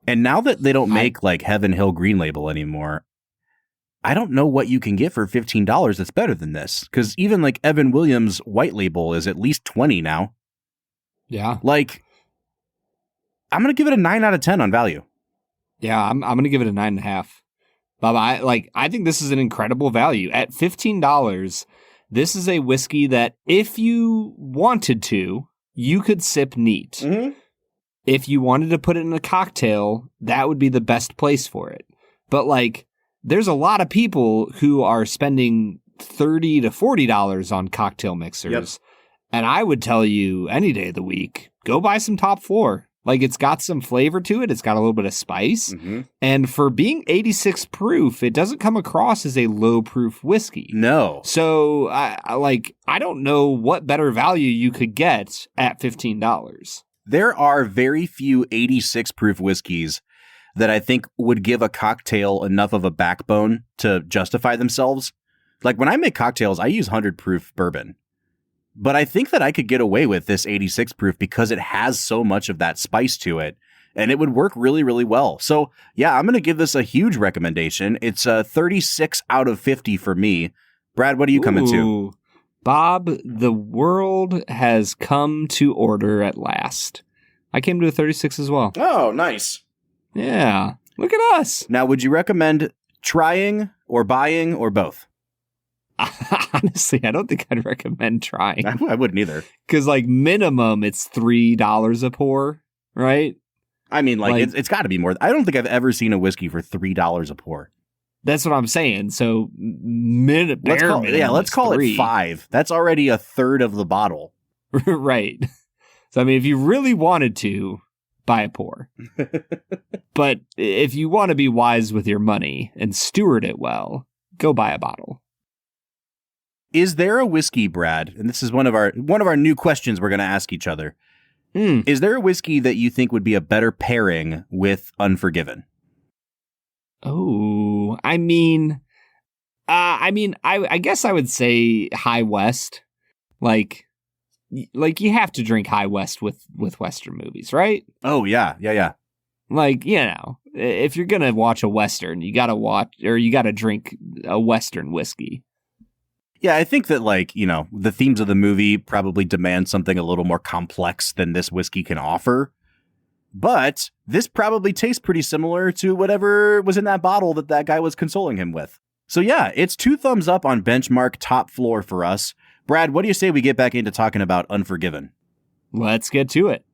And now that they don't make like Heaven Hill Green Label anymore, I don't know what you can get for $15 that's better than this. Because even like Evan Williams White Label is at least 20 now. Yeah. Like, I'm going to give it a 9 out of 10 on value. Yeah, I'm going to give it a 9.5. Bob, I think this is an incredible value. At $15, this is a whiskey that if you wanted to, you could sip neat. If you wanted to put it in a cocktail, that would be the best place for it. But like, there's a lot of people who are spending $30 to $40 on cocktail mixers. Yep. And I would tell you any day of the week, go buy some Top Floor. Like, it's got some flavor to it. It's got a little bit of spice. And for being 86 proof, it doesn't come across as a low proof whiskey. No. So I don't know what better value you could get at $15. There are very few 86 proof whiskeys that I think would give a cocktail enough of a backbone to justify themselves. Like, when I make cocktails, I use 100 proof bourbon. But I think that I could get away with this 86 proof because it has so much of that spice to it, and it would work really, really well. So, yeah, I'm going to give this a huge recommendation. It's a 36 out of 50 for me. Brad, what are you coming to? Bob, the world has come to order at last. I came to a 36 as well. Oh, nice. Yeah, look at us. Now, would you recommend trying or buying or both? Honestly, I don't think I'd recommend trying. I wouldn't either. Because, like, minimum, it's $3 a pour, right? I mean, like it's got to be more. I don't think I've ever seen a whiskey for $3 a pour. That's what I'm saying. So, let's call it 5. That's already a third of the bottle. Right. So, I mean, if you really wanted to, buy a pour. But if you want to be wise with your money and steward it well, go buy a bottle. Is there a whiskey, Brad? And this is one of our new questions we're going to ask each other. Is there a whiskey that you think would be a better pairing with Unforgiven? Oh, I guess I would say High West. Like, like, you have to drink High West with Western movies, right? Oh, yeah. Like, if you're going to watch a Western, you got to drink a Western whiskey. Yeah, I think that, like, the themes of the movie probably demand something a little more complex than this whiskey can offer. But this probably tastes pretty similar to whatever was in that bottle that guy was consoling him with. So yeah, it's 2 thumbs up on Benchmark top floor for us. Brad, what do you say we get back into talking about Unforgiven? Let's get to it.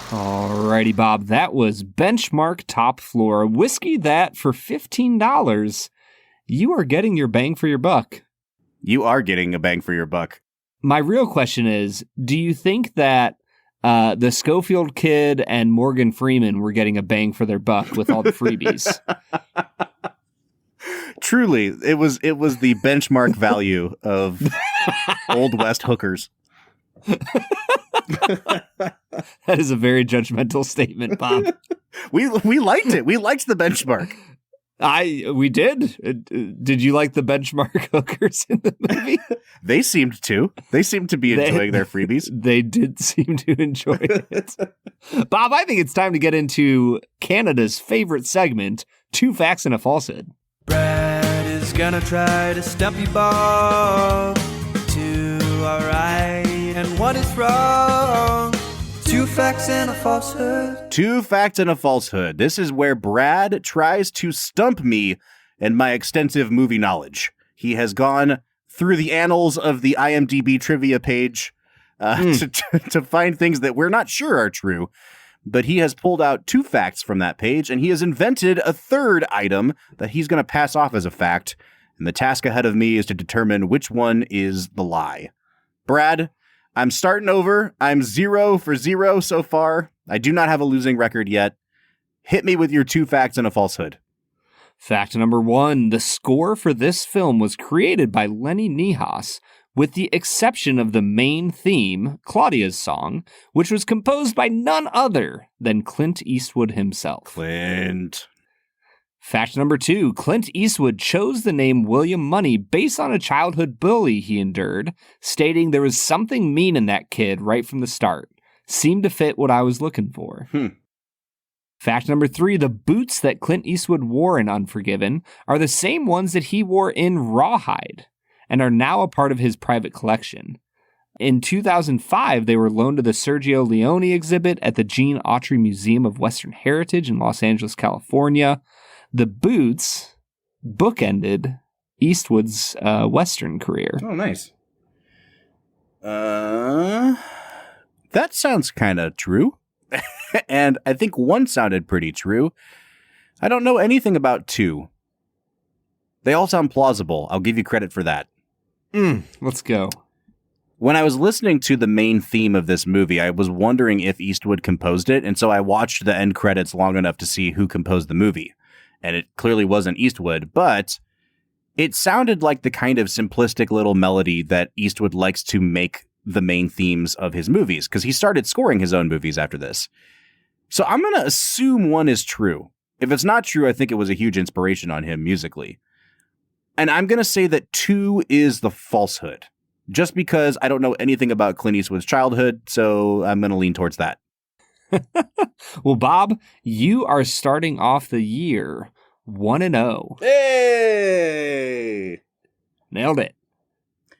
Alrighty, Bob, that was Benchmark Top Floor, a whiskey that for $15, you are getting your bang for your buck. You are getting a bang for your buck. My real question is, do you think that the Schofield Kid and Morgan Freeman were getting a bang for their buck with all the freebies? Truly, it was the benchmark value of Old West hookers. That is a very judgmental statement, Bob. We liked it. We liked the benchmark. We did. Did you like the benchmark hookers in the movie? They seemed to. They seemed to be enjoying their freebies. They did seem to enjoy it. Bob, I think it's time to get into Canada's favorite segment, 2 Facts and a Falsehood. Brad is gonna try to stump you, Bob. 2 are right and 1 is wrong. 2 facts and a falsehood. 2 facts and a falsehood. This is where Brad tries to stump me and my extensive movie knowledge. He has gone through the annals of the IMDb trivia page to find things that we're not sure are true. But he has pulled out 2 facts from that page, and he has invented a 3rd item that he's going to pass off as a fact. And the task ahead of me is to determine which one is the lie. Brad, I'm starting over. I'm 0 for 0 so far. I do not have a losing record yet. Hit me with your 2 facts and a falsehood. Fact number 1, the score for this film was created by Lenny Niehaus, with the exception of the main theme, Claudia's Song, which was composed by none other than Clint Eastwood himself. Clint. Fact number 2, Clint Eastwood chose the name William Money based on a childhood bully he endured, stating there was something mean in that kid right from the start. Seemed to fit what I was looking for. Fact number 3, the boots that Clint Eastwood wore in Unforgiven are the same ones that he wore in Rawhide and are now a part of his private collection. In 2005, they were loaned to the Sergio Leone exhibit at the Gene Autry Museum of Western Heritage in Los Angeles, California. The boots bookended Eastwood's Western career. Oh, nice. That sounds kind of true. And I think 1 sounded pretty true. I don't know anything about 2. They all sound plausible. I'll give you credit for that. Let's go. When I was listening to the main theme of this movie, I was wondering if Eastwood composed it, and so I watched the end credits long enough to see who composed the movie. And it clearly wasn't Eastwood, but it sounded like the kind of simplistic little melody that Eastwood likes to make the main themes of his movies, because he started scoring his own movies after this. So I'm going to assume 1 is true. If it's not true, I think it was a huge inspiration on him musically. And I'm going to say that 2 is the falsehood, just because I don't know anything about Clint Eastwood's childhood, so I'm going to lean towards that. Well, Bob, you are starting off the year 1-0. Hey! Nailed it.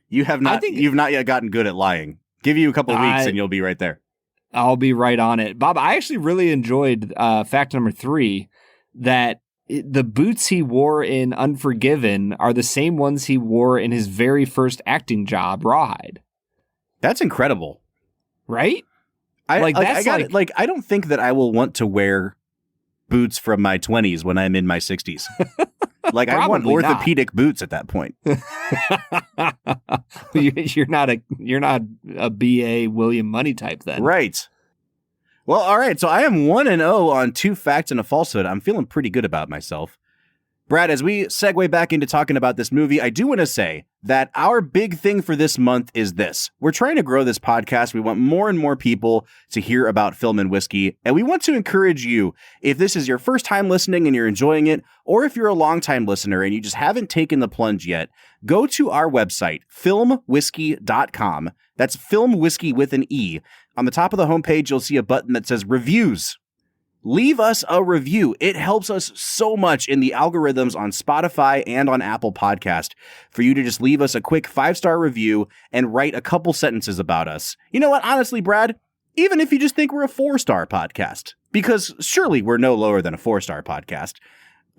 You've not yet gotten good at lying. Give you a couple weeks and you'll be right there. I'll be right on it. Bob, I actually really enjoyed fact number 3, that the boots he wore in Unforgiven are the same ones he wore in his very first acting job, Rawhide. That's incredible. Right? I don't think that I will want to wear boots from my 20s when I'm in my 60s. Like, I want orthopedic boots at that point. You're not a BA William Money type then. Right. Well, all right. So I am 1-0 on 2 facts and a falsehood. I'm feeling pretty good about myself. Brad, as we segue back into talking about this movie, I do want to say that our big thing for this month is this. We're trying to grow this podcast. We want more and more people to hear about film and whiskey. And we want to encourage you, if this is your first time listening and you're enjoying it, or if you're a longtime listener and you just haven't taken the plunge yet, go to our website, filmwhiskey.com. That's film whiskey with an E. On the top of the homepage, you'll see a button that says reviews. Leave us a review. It helps us so much in the algorithms on Spotify and on Apple Podcast for you to just leave us a quick 5-star review and write a couple sentences about us. You know what? Honestly, Brad, even if you just think we're a 4-star podcast, because surely we're no lower than a 4-star podcast,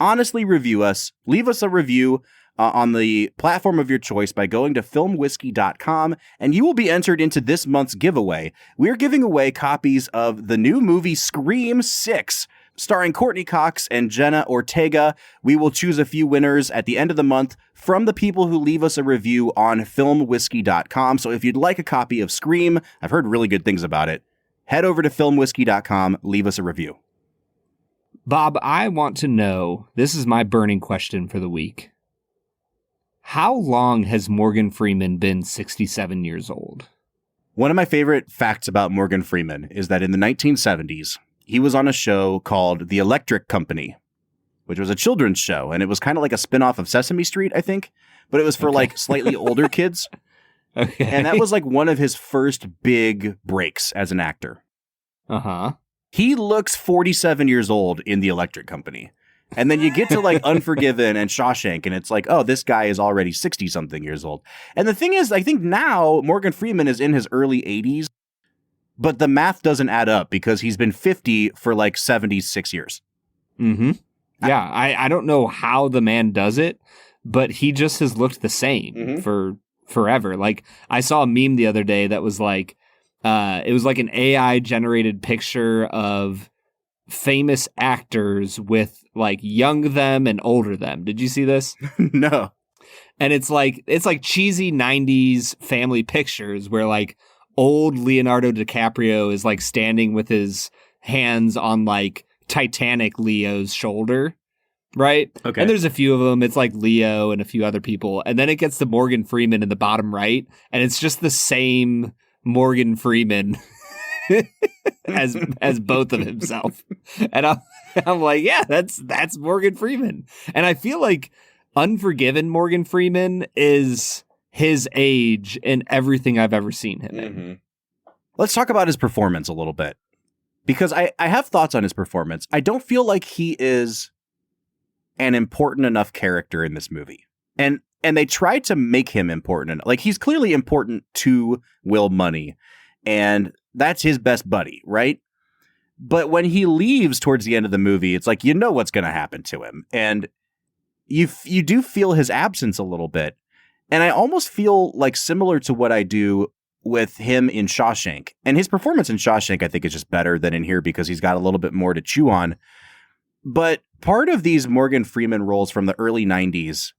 honestly review us. Leave us a review on the platform of your choice by going to filmwhiskey.com, and you will be entered into this month's giveaway. We're giving away copies of the new movie Scream 6, starring Courtney Cox and Jenna Ortega. We will choose a few winners at the end of the month from the people who leave us a review on filmwhiskey.com. So if you'd like a copy of Scream, I've heard really good things about it, head over to filmwhiskey.com, leave us a review. Bob, I want to know, this is my burning question for the week. How long has Morgan Freeman been 67 years old? One of my favorite facts about Morgan Freeman is that in the 1970s, he was on a show called The Electric Company, which was a children's show. And it was kind of like a spinoff of Sesame Street, I think. But it was for like slightly older kids. Okay. And that was like one of his first big breaks as an actor. Uh-huh. He looks 47 years old in The Electric Company. And then you get to like Unforgiven and Shawshank, and it's like, oh, this guy is already 60-something years old. And the thing is, I think now Morgan Freeman is in his early 80s, but the math doesn't add up because he's been 50 for like 76 years. Mm-hmm. Yeah, I don't know how the man does it, but he just has looked the same for forever. Like, I saw a meme the other day that was like, it was like an AI-generated picture of famous actors with like young them and older them. Did you see this? No. And it's like cheesy 90s family pictures where like old Leonardo DiCaprio is like standing with his hands on like Titanic Leo's shoulder, right? Okay. And there's a few of them. It's like Leo and a few other people. And then it gets to Morgan Freeman in the bottom right, and it's just the same Morgan Freeman as both of himself. And I'm like, yeah, that's Morgan Freeman. And I feel like Unforgiven Morgan Freeman is his age in everything I've ever seen him in. Let's talk about his performance a little bit, because I have thoughts on his performance. I don't feel like he is an important enough character in this movie. And they tried to make him important. Like, he's clearly important to Will Money, and that's his best buddy, right? But when he leaves towards the end of the movie, it's like, you know what's going to happen to him. And you do feel his absence a little bit. And I almost feel like similar to what I do with him in Shawshank. And his performance in Shawshank, I think, is just better than in here because he's got a little bit more to chew on. But part of these Morgan Freeman roles from the early 90s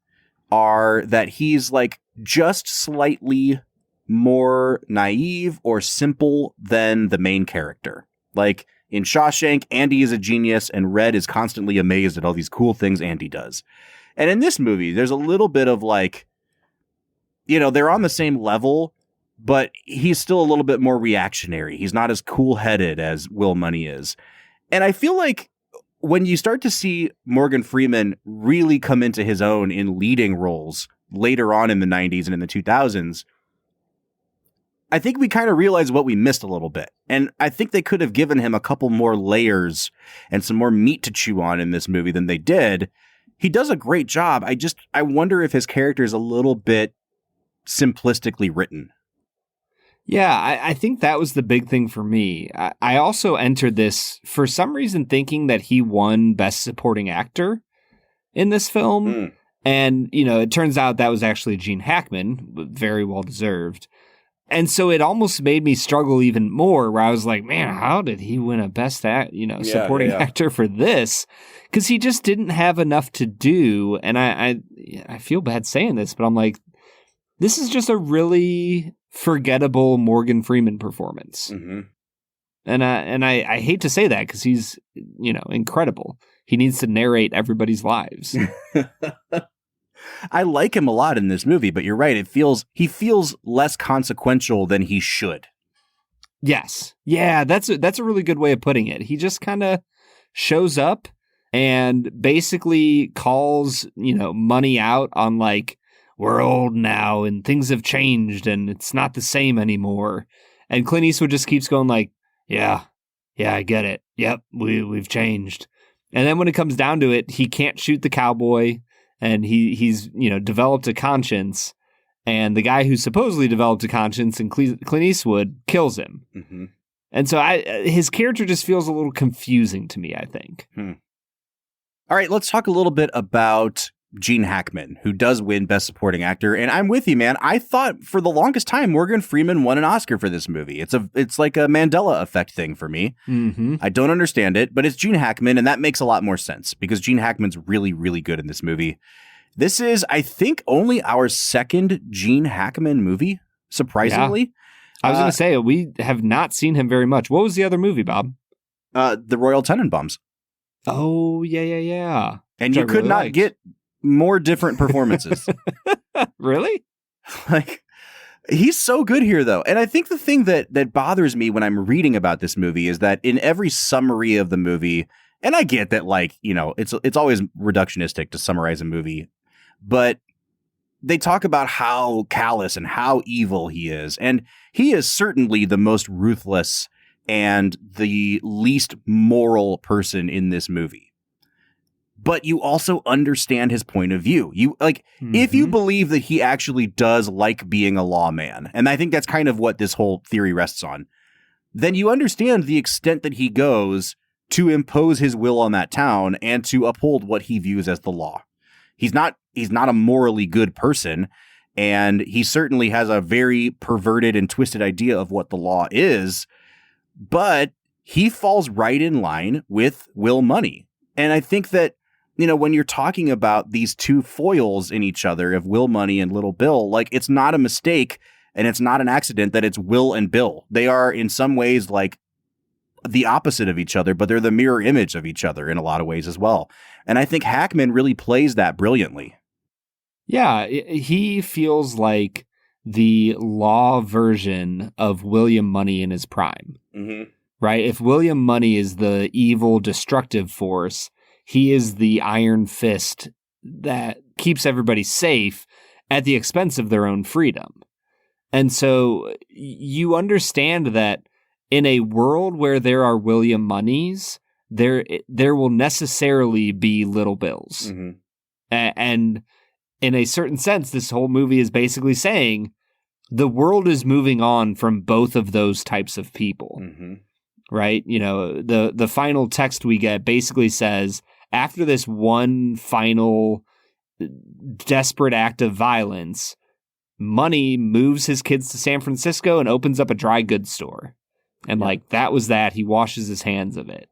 are that he's like just slightly more naive or simple than the main character. Like in Shawshank, Andy is a genius and Red is constantly amazed at all these cool things Andy does. And in this movie, there's a little bit of like, you know, they're on the same level, but he's still a little bit more reactionary. He's not as cool-headed as Will Money is. And I feel like when you start to see Morgan Freeman really come into his own in leading roles later on in the 90s and in the 2000s, I think we kind of realize what we missed a little bit. And I think they could have given him a couple more layers and some more meat to chew on in this movie than they did. He does a great job. I wonder if his character is a little bit simplistically written. Yeah, I think that was the big thing for me. I also entered this for some reason thinking that he won Best Supporting Actor in this film. And, you know, it turns out that was actually Gene Hackman, very well deserved. And so it almost made me struggle even more, where I was like, man, how did he win a supporting actor for this? Because he just didn't have enough to do. And I feel bad saying this, but I'm like, this is just a really forgettable Morgan Freeman performance. And I hate to say that because he's, incredible. He needs to narrate everybody's lives. I like him a lot in this movie, but you're right. He feels less consequential than he should. Yes. Yeah, that's a really good way of putting it. He just kind of shows up and basically calls, money out on like, we're old now and things have changed and it's not the same anymore. And Clint Eastwood just keeps going like, yeah, I get it. Yep, we've changed. And then when it comes down to it, he can't shoot the cowboy and he's developed a conscience. And the guy who supposedly developed a conscience in Clint Eastwood kills him. Mm-hmm. And so his character just feels a little confusing to me, I think. All right, let's talk a little bit about Gene Hackman, who does win Best Supporting Actor. And I'm with you, man. I thought for the longest time, Morgan Freeman won an Oscar for this movie. It's like a Mandela effect thing for me. Mm-hmm. I don't understand it, but it's Gene Hackman, and that makes a lot more sense because Gene Hackman's really, really good in this movie. This is, I think, only our second Gene Hackman movie, surprisingly. Yeah. I was going to say, we have not seen him very much. What was the other movie, Bob? The Royal Tenenbaums. Oh, yeah. And you could not get more different performances. Really? Like, he's so good here, though. And I think the thing that bothers me when I'm reading about this movie is that in every summary of the movie, and I get that, like, it's always reductionistic to summarize a movie, but they talk about how callous and how evil he is. And he is certainly the most ruthless and the least moral person in this movie. But you also understand his point of view. If you believe that he actually does like being a lawman, and I think that's kind of what this whole theory rests on, then you understand the extent that he goes to impose his will on that town and to uphold what he views as the law. He's not a morally good person, and he certainly has a very perverted and twisted idea of what the law is, but he falls right in line with Will Money. And I think that, when you're talking about these two foils in each other of Will Money and Little Bill, like, it's not a mistake and it's not an accident that it's Will and Bill. They are in some ways like the opposite of each other, but they're the mirror image of each other in a lot of ways as well. And I think Hackman really plays that brilliantly. Yeah, he feels like the law version of William Money in his prime, right? If William Money is the evil, destructive force, he is the iron fist that keeps everybody safe at the expense of their own freedom. And so you understand that in a world where there are William Moneys, there will necessarily be Little Bills. Mm-hmm. And in a certain sense, this whole movie is basically saying the world is moving on from both of those types of people, right? The final text we get basically says, after this one final desperate act of violence, Money moves his kids to San Francisco and opens up a dry goods store. And that was that. He washes his hands of it.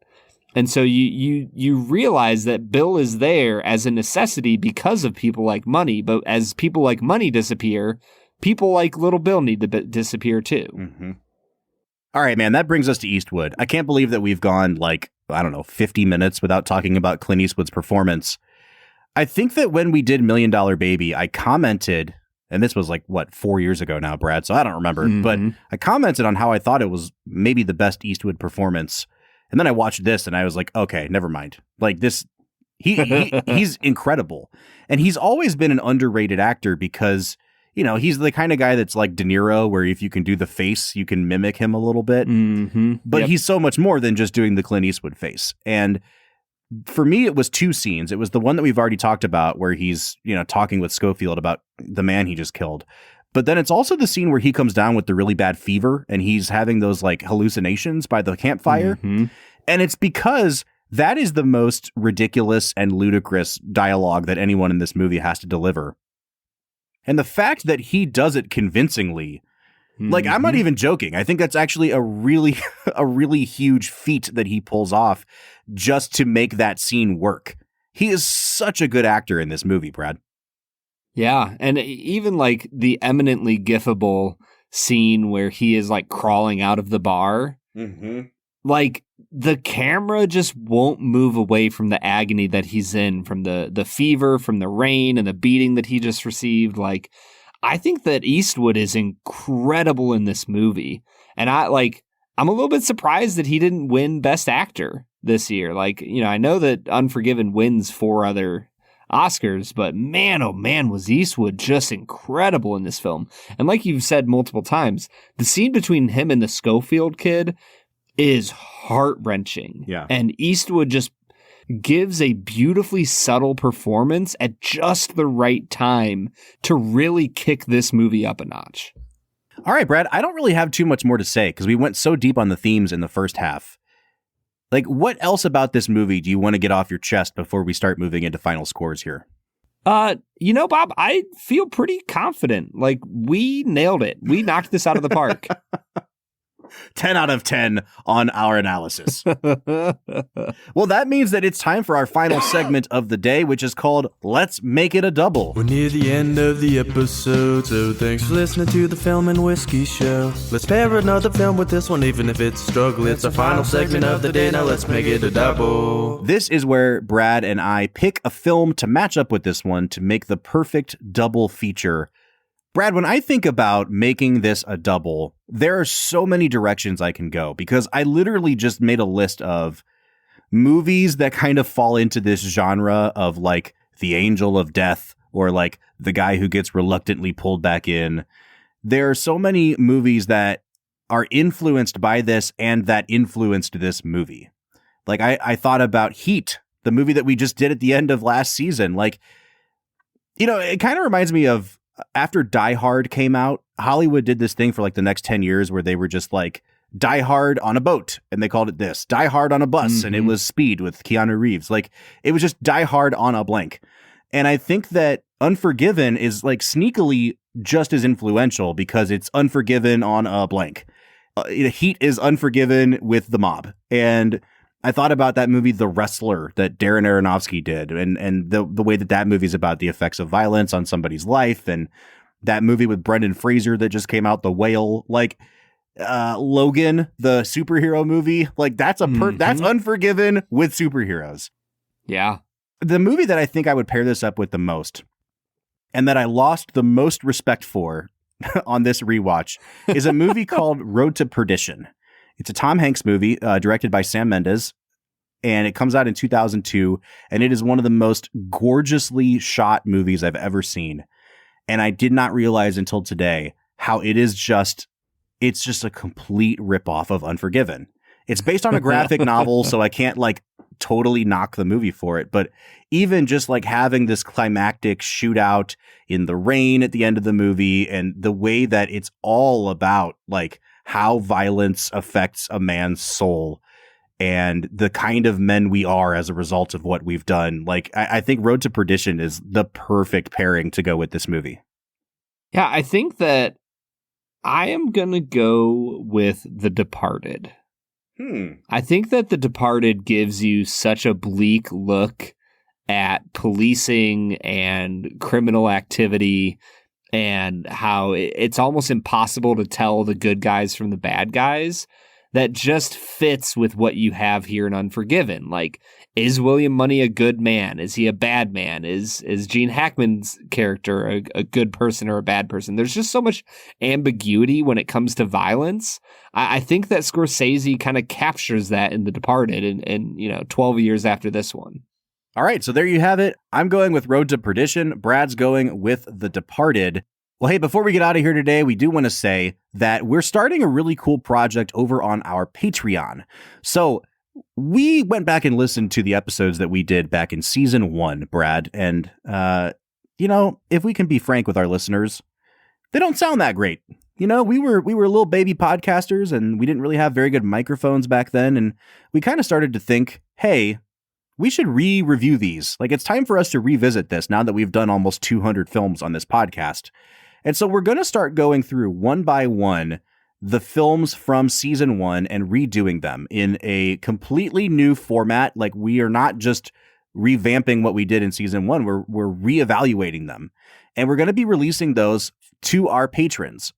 And so you realize that Bill is there as a necessity because of people like Money. But as people like Money disappear, people like Little Bill need to disappear too. Mm-hmm. All right, man, that brings us to Eastwood. I can't believe that we've gone 50 minutes without talking about Clint Eastwood's performance. I think that when we did $1 Million Baby, I commented, and this was 4 years ago now, Brad, so I don't remember, but I commented on how I thought it was maybe the best Eastwood performance. And then I watched this and I was like, okay, never mind. He's incredible. And he's always been an underrated actor because, he's the kind of guy that's like De Niro, where if you can do the face, you can mimic him a little bit. Mm-hmm. But he's so much more than just doing the Clint Eastwood face. And for me, it was two scenes. It was the one that we've already talked about where he's, talking with Schofield about the man he just killed. But then it's also the scene where he comes down with the really bad fever and he's having those hallucinations by the campfire. Mm-hmm. And it's because that is the most ridiculous and ludicrous dialogue that anyone in this movie has to deliver. And the fact that he does it convincingly, I'm not even joking. I think that's actually a really huge feat that he pulls off just to make that scene work. He is such a good actor in this movie, Brad. Yeah, and even the eminently gifable scene where he is crawling out of the bar. Mm-hmm. like the camera just won't move away from the agony that he's in, from the fever, from the rain and the beating that he just received. Like, I think that Eastwood is incredible in this movie. And I'm a little bit surprised that he didn't win Best Actor this year. Like, I know that Unforgiven wins 4 other Oscars, but man, oh man, was Eastwood just incredible in this film. And like you've said multiple times, the scene between him and the Schofield kid is heart-wrenching. Yeah. And Eastwood just gives a beautifully subtle performance at just the right time to really kick this movie up a notch. All right, Brad, I don't really have too much more to say because we went so deep on the themes in the first half. Like, what else about this movie do you want to get off your chest before we start moving into final scores here? Bob, I feel pretty confident. Like, we nailed it. We knocked this out of the park. 10 out of 10 on our analysis. Well, that means that it's time for our final segment of the day, which is called Let's Make It a Double. We're near the end of the episode, so thanks for listening to the Film and Whiskey Show. Let's pair another film with this one, even if it's a struggle. It's our final segment of the day, now let's make it a double. This is where Brad and I pick a film to match up with this one to make the perfect double feature. Brad, when I think about making this a double, there are so many directions I can go because I literally just made a list of movies that kind of fall into this genre of like The Angel of Death or like the guy who gets reluctantly pulled back in. There are so many movies that are influenced by this and that influenced this movie. Like I thought about Heat, the movie that we just did at the end of last season. Like, it kind of reminds me of after Die Hard came out, Hollywood did this thing for like the next 10 years where they were just like Die Hard on a boat and they called it this, Die Hard on a bus, and it was Speed with Keanu Reeves. Like it was just Die Hard on a blank. And I think that Unforgiven is like sneakily just as influential because it's Unforgiven on a blank. Heat is Unforgiven with the mob. And I thought about that movie, The Wrestler, that Darren Aronofsky did, and the way that movie is about the effects of violence on somebody's life, and that movie with Brendan Fraser that just came out, The Whale, like Logan, the superhero movie, like that's that's Unforgiven with superheroes. Yeah. The movie that I think I would pair this up with the most, and that I lost the most respect for on this rewatch, is a movie called Road to Perdition. It's a Tom Hanks movie directed by Sam Mendes, and it comes out in 2002, and it is one of the most gorgeously shot movies I've ever seen. And I did not realize until today how it's just a complete ripoff of Unforgiven. It's based on a graphic novel, so I can't like totally knock the movie for it. But even just like having this climactic shootout in the rain at the end of the movie and the way that it's all about like how violence affects a man's soul and the kind of men we are as a result of what we've done. Like, I think Road to Perdition is the perfect pairing to go with this movie. Yeah, I think that I am going to go with The Departed. I think that The Departed gives you such a bleak look at policing and criminal activity and how it's almost impossible to tell the good guys from the bad guys. That just fits with what you have here in Unforgiven. Like, is William Money a good man? Is he a bad man? Is Gene Hackman's character a good person or a bad person? There's just so much ambiguity when it comes to violence. I think that Scorsese kind of captures that in The Departed and 12 years after this one. All right, so there you have it. I'm going with Road to Perdition. Brad's going with The Departed. Well, hey, before we get out of here today, we do want to say that we're starting a really cool project over on our Patreon. So we went back and listened to the episodes that we did back in season 1, Brad. And, if we can be frank with our listeners, they don't sound that great. We were little baby podcasters and we didn't really have very good microphones back then. And we kind of started to think, hey, we should review these. Like, it's time for us to revisit this now that we've done almost 200 films on this podcast. And so we're going to start going through one by one the films from season 1 and redoing them in a completely new format. Like, we are not just revamping what we did in season 1. We're reevaluating them. And we're going to be releasing those to our patrons.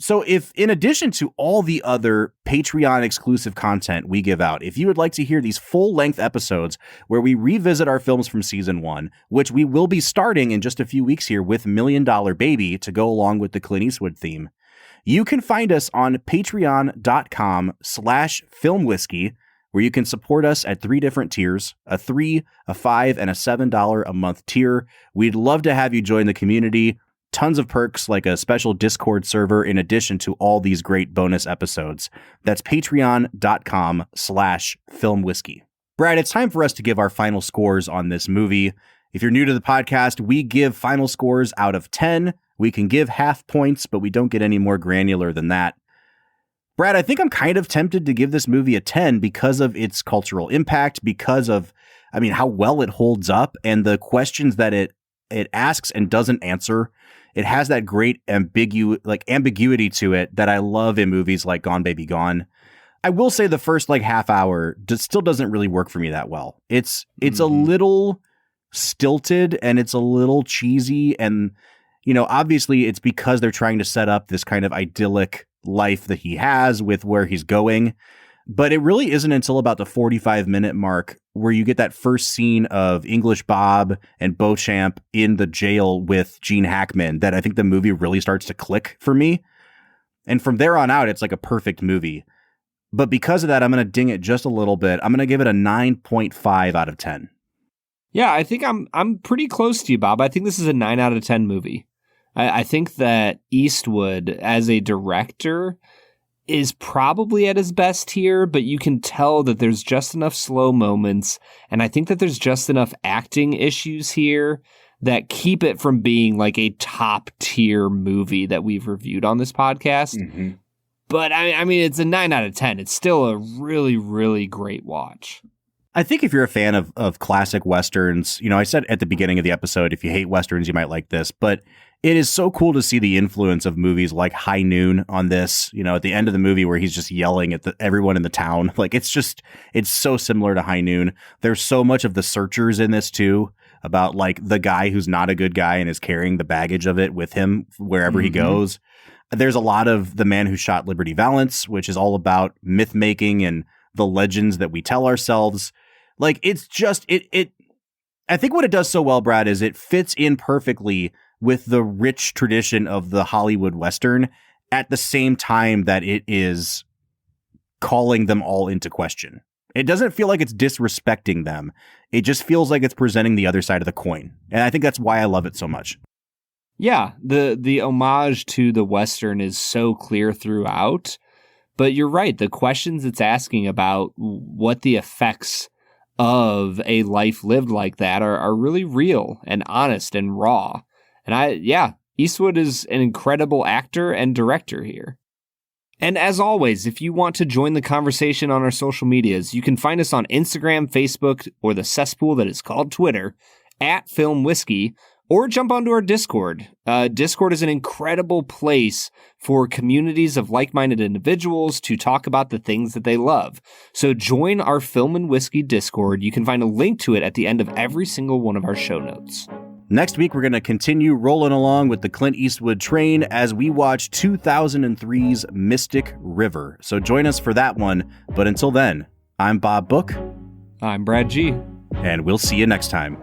So if, in addition to all the other Patreon exclusive content we give out, if you would like to hear these full length episodes where we revisit our films from season 1, which we will be starting in just a few weeks here with $1 Million Baby to go along with the Clint Eastwood theme, you can find us on patreon.com/filmwhiskey, where you can support us at 3 different tiers, a $3, a $5, and a $7 a month tier. We'd love to have you join the community. Tons of perks like a special Discord server in addition to all these great bonus episodes. That's patreon.com/filmwhiskey. Brad, it's time for us to give our final scores on this movie. If you're new to the podcast, we give final scores out of 10. We can give half points, but we don't get any more granular than that. Brad, I think I'm kind of tempted to give this movie a 10 because of its cultural impact, because of, how well it holds up and the questions that it asks and doesn't answer. It has that great ambiguity to it that I love in movies like Gone Baby Gone. I will say the first half hour still doesn't really work for me that well. It's a little stilted and it's a little cheesy, and obviously it's because they're trying to set up this kind of idyllic life that he has with where he's going. But it really isn't until about the 45-minute mark where you get that first scene of English Bob and Beauchamp in the jail with Gene Hackman that I think the movie really starts to click for me. And from there on out, it's like a perfect movie. But because of that, I'm going to ding it just a little bit. I'm going to give it a 9.5 out of 10. Yeah, I think I'm pretty close to you, Bob. I think this is a 9 out of 10 movie. I think that Eastwood, as a director, is probably at his best here, but you can tell that there's just enough slow moments, and I think that there's just enough acting issues here that keep it from being like a top-tier movie that we've reviewed on this podcast. Mm-hmm. But, it's a 9 out of 10. It's still a really, really great watch. I think if you're a fan of classic Westerns, I said at the beginning of the episode, if you hate Westerns, you might like this, but it is so cool to see the influence of movies like High Noon on this, at the end of the movie where he's just yelling at everyone in the town. It's so similar to High Noon. There's so much of The Searchers in this too, about the guy who's not a good guy and is carrying the baggage of it with him wherever he goes. There's a lot of The Man Who Shot Liberty Valance, which is all about myth making and the legends that we tell ourselves. It's just, I think what it does so well, Brad, is it fits in perfectly with the rich tradition of the Hollywood Western at the same time that it is calling them all into question. It doesn't feel like it's disrespecting them. It just feels like it's presenting the other side of the coin. And I think that's why I love it so much. Yeah, the homage to the Western is so clear throughout. But you're right. The questions it's asking about what the effects of a life lived like that are really real and honest and raw. And Eastwood is an incredible actor and director here. And as always, if you want to join the conversation on our social medias, you can find us on Instagram, Facebook, or the cesspool that is called Twitter, @FilmWhiskey, or jump onto our Discord. Discord is an incredible place for communities of like-minded individuals to talk about the things that they love. So join our Film and Whiskey Discord. You can find a link to it at the end of every single one of our show notes. Next week, we're going to continue rolling along with the Clint Eastwood train as we watch 2003's Mystic River. So join us for that one. But until then, I'm Bob Book. I'm Brad G. And we'll see you next time.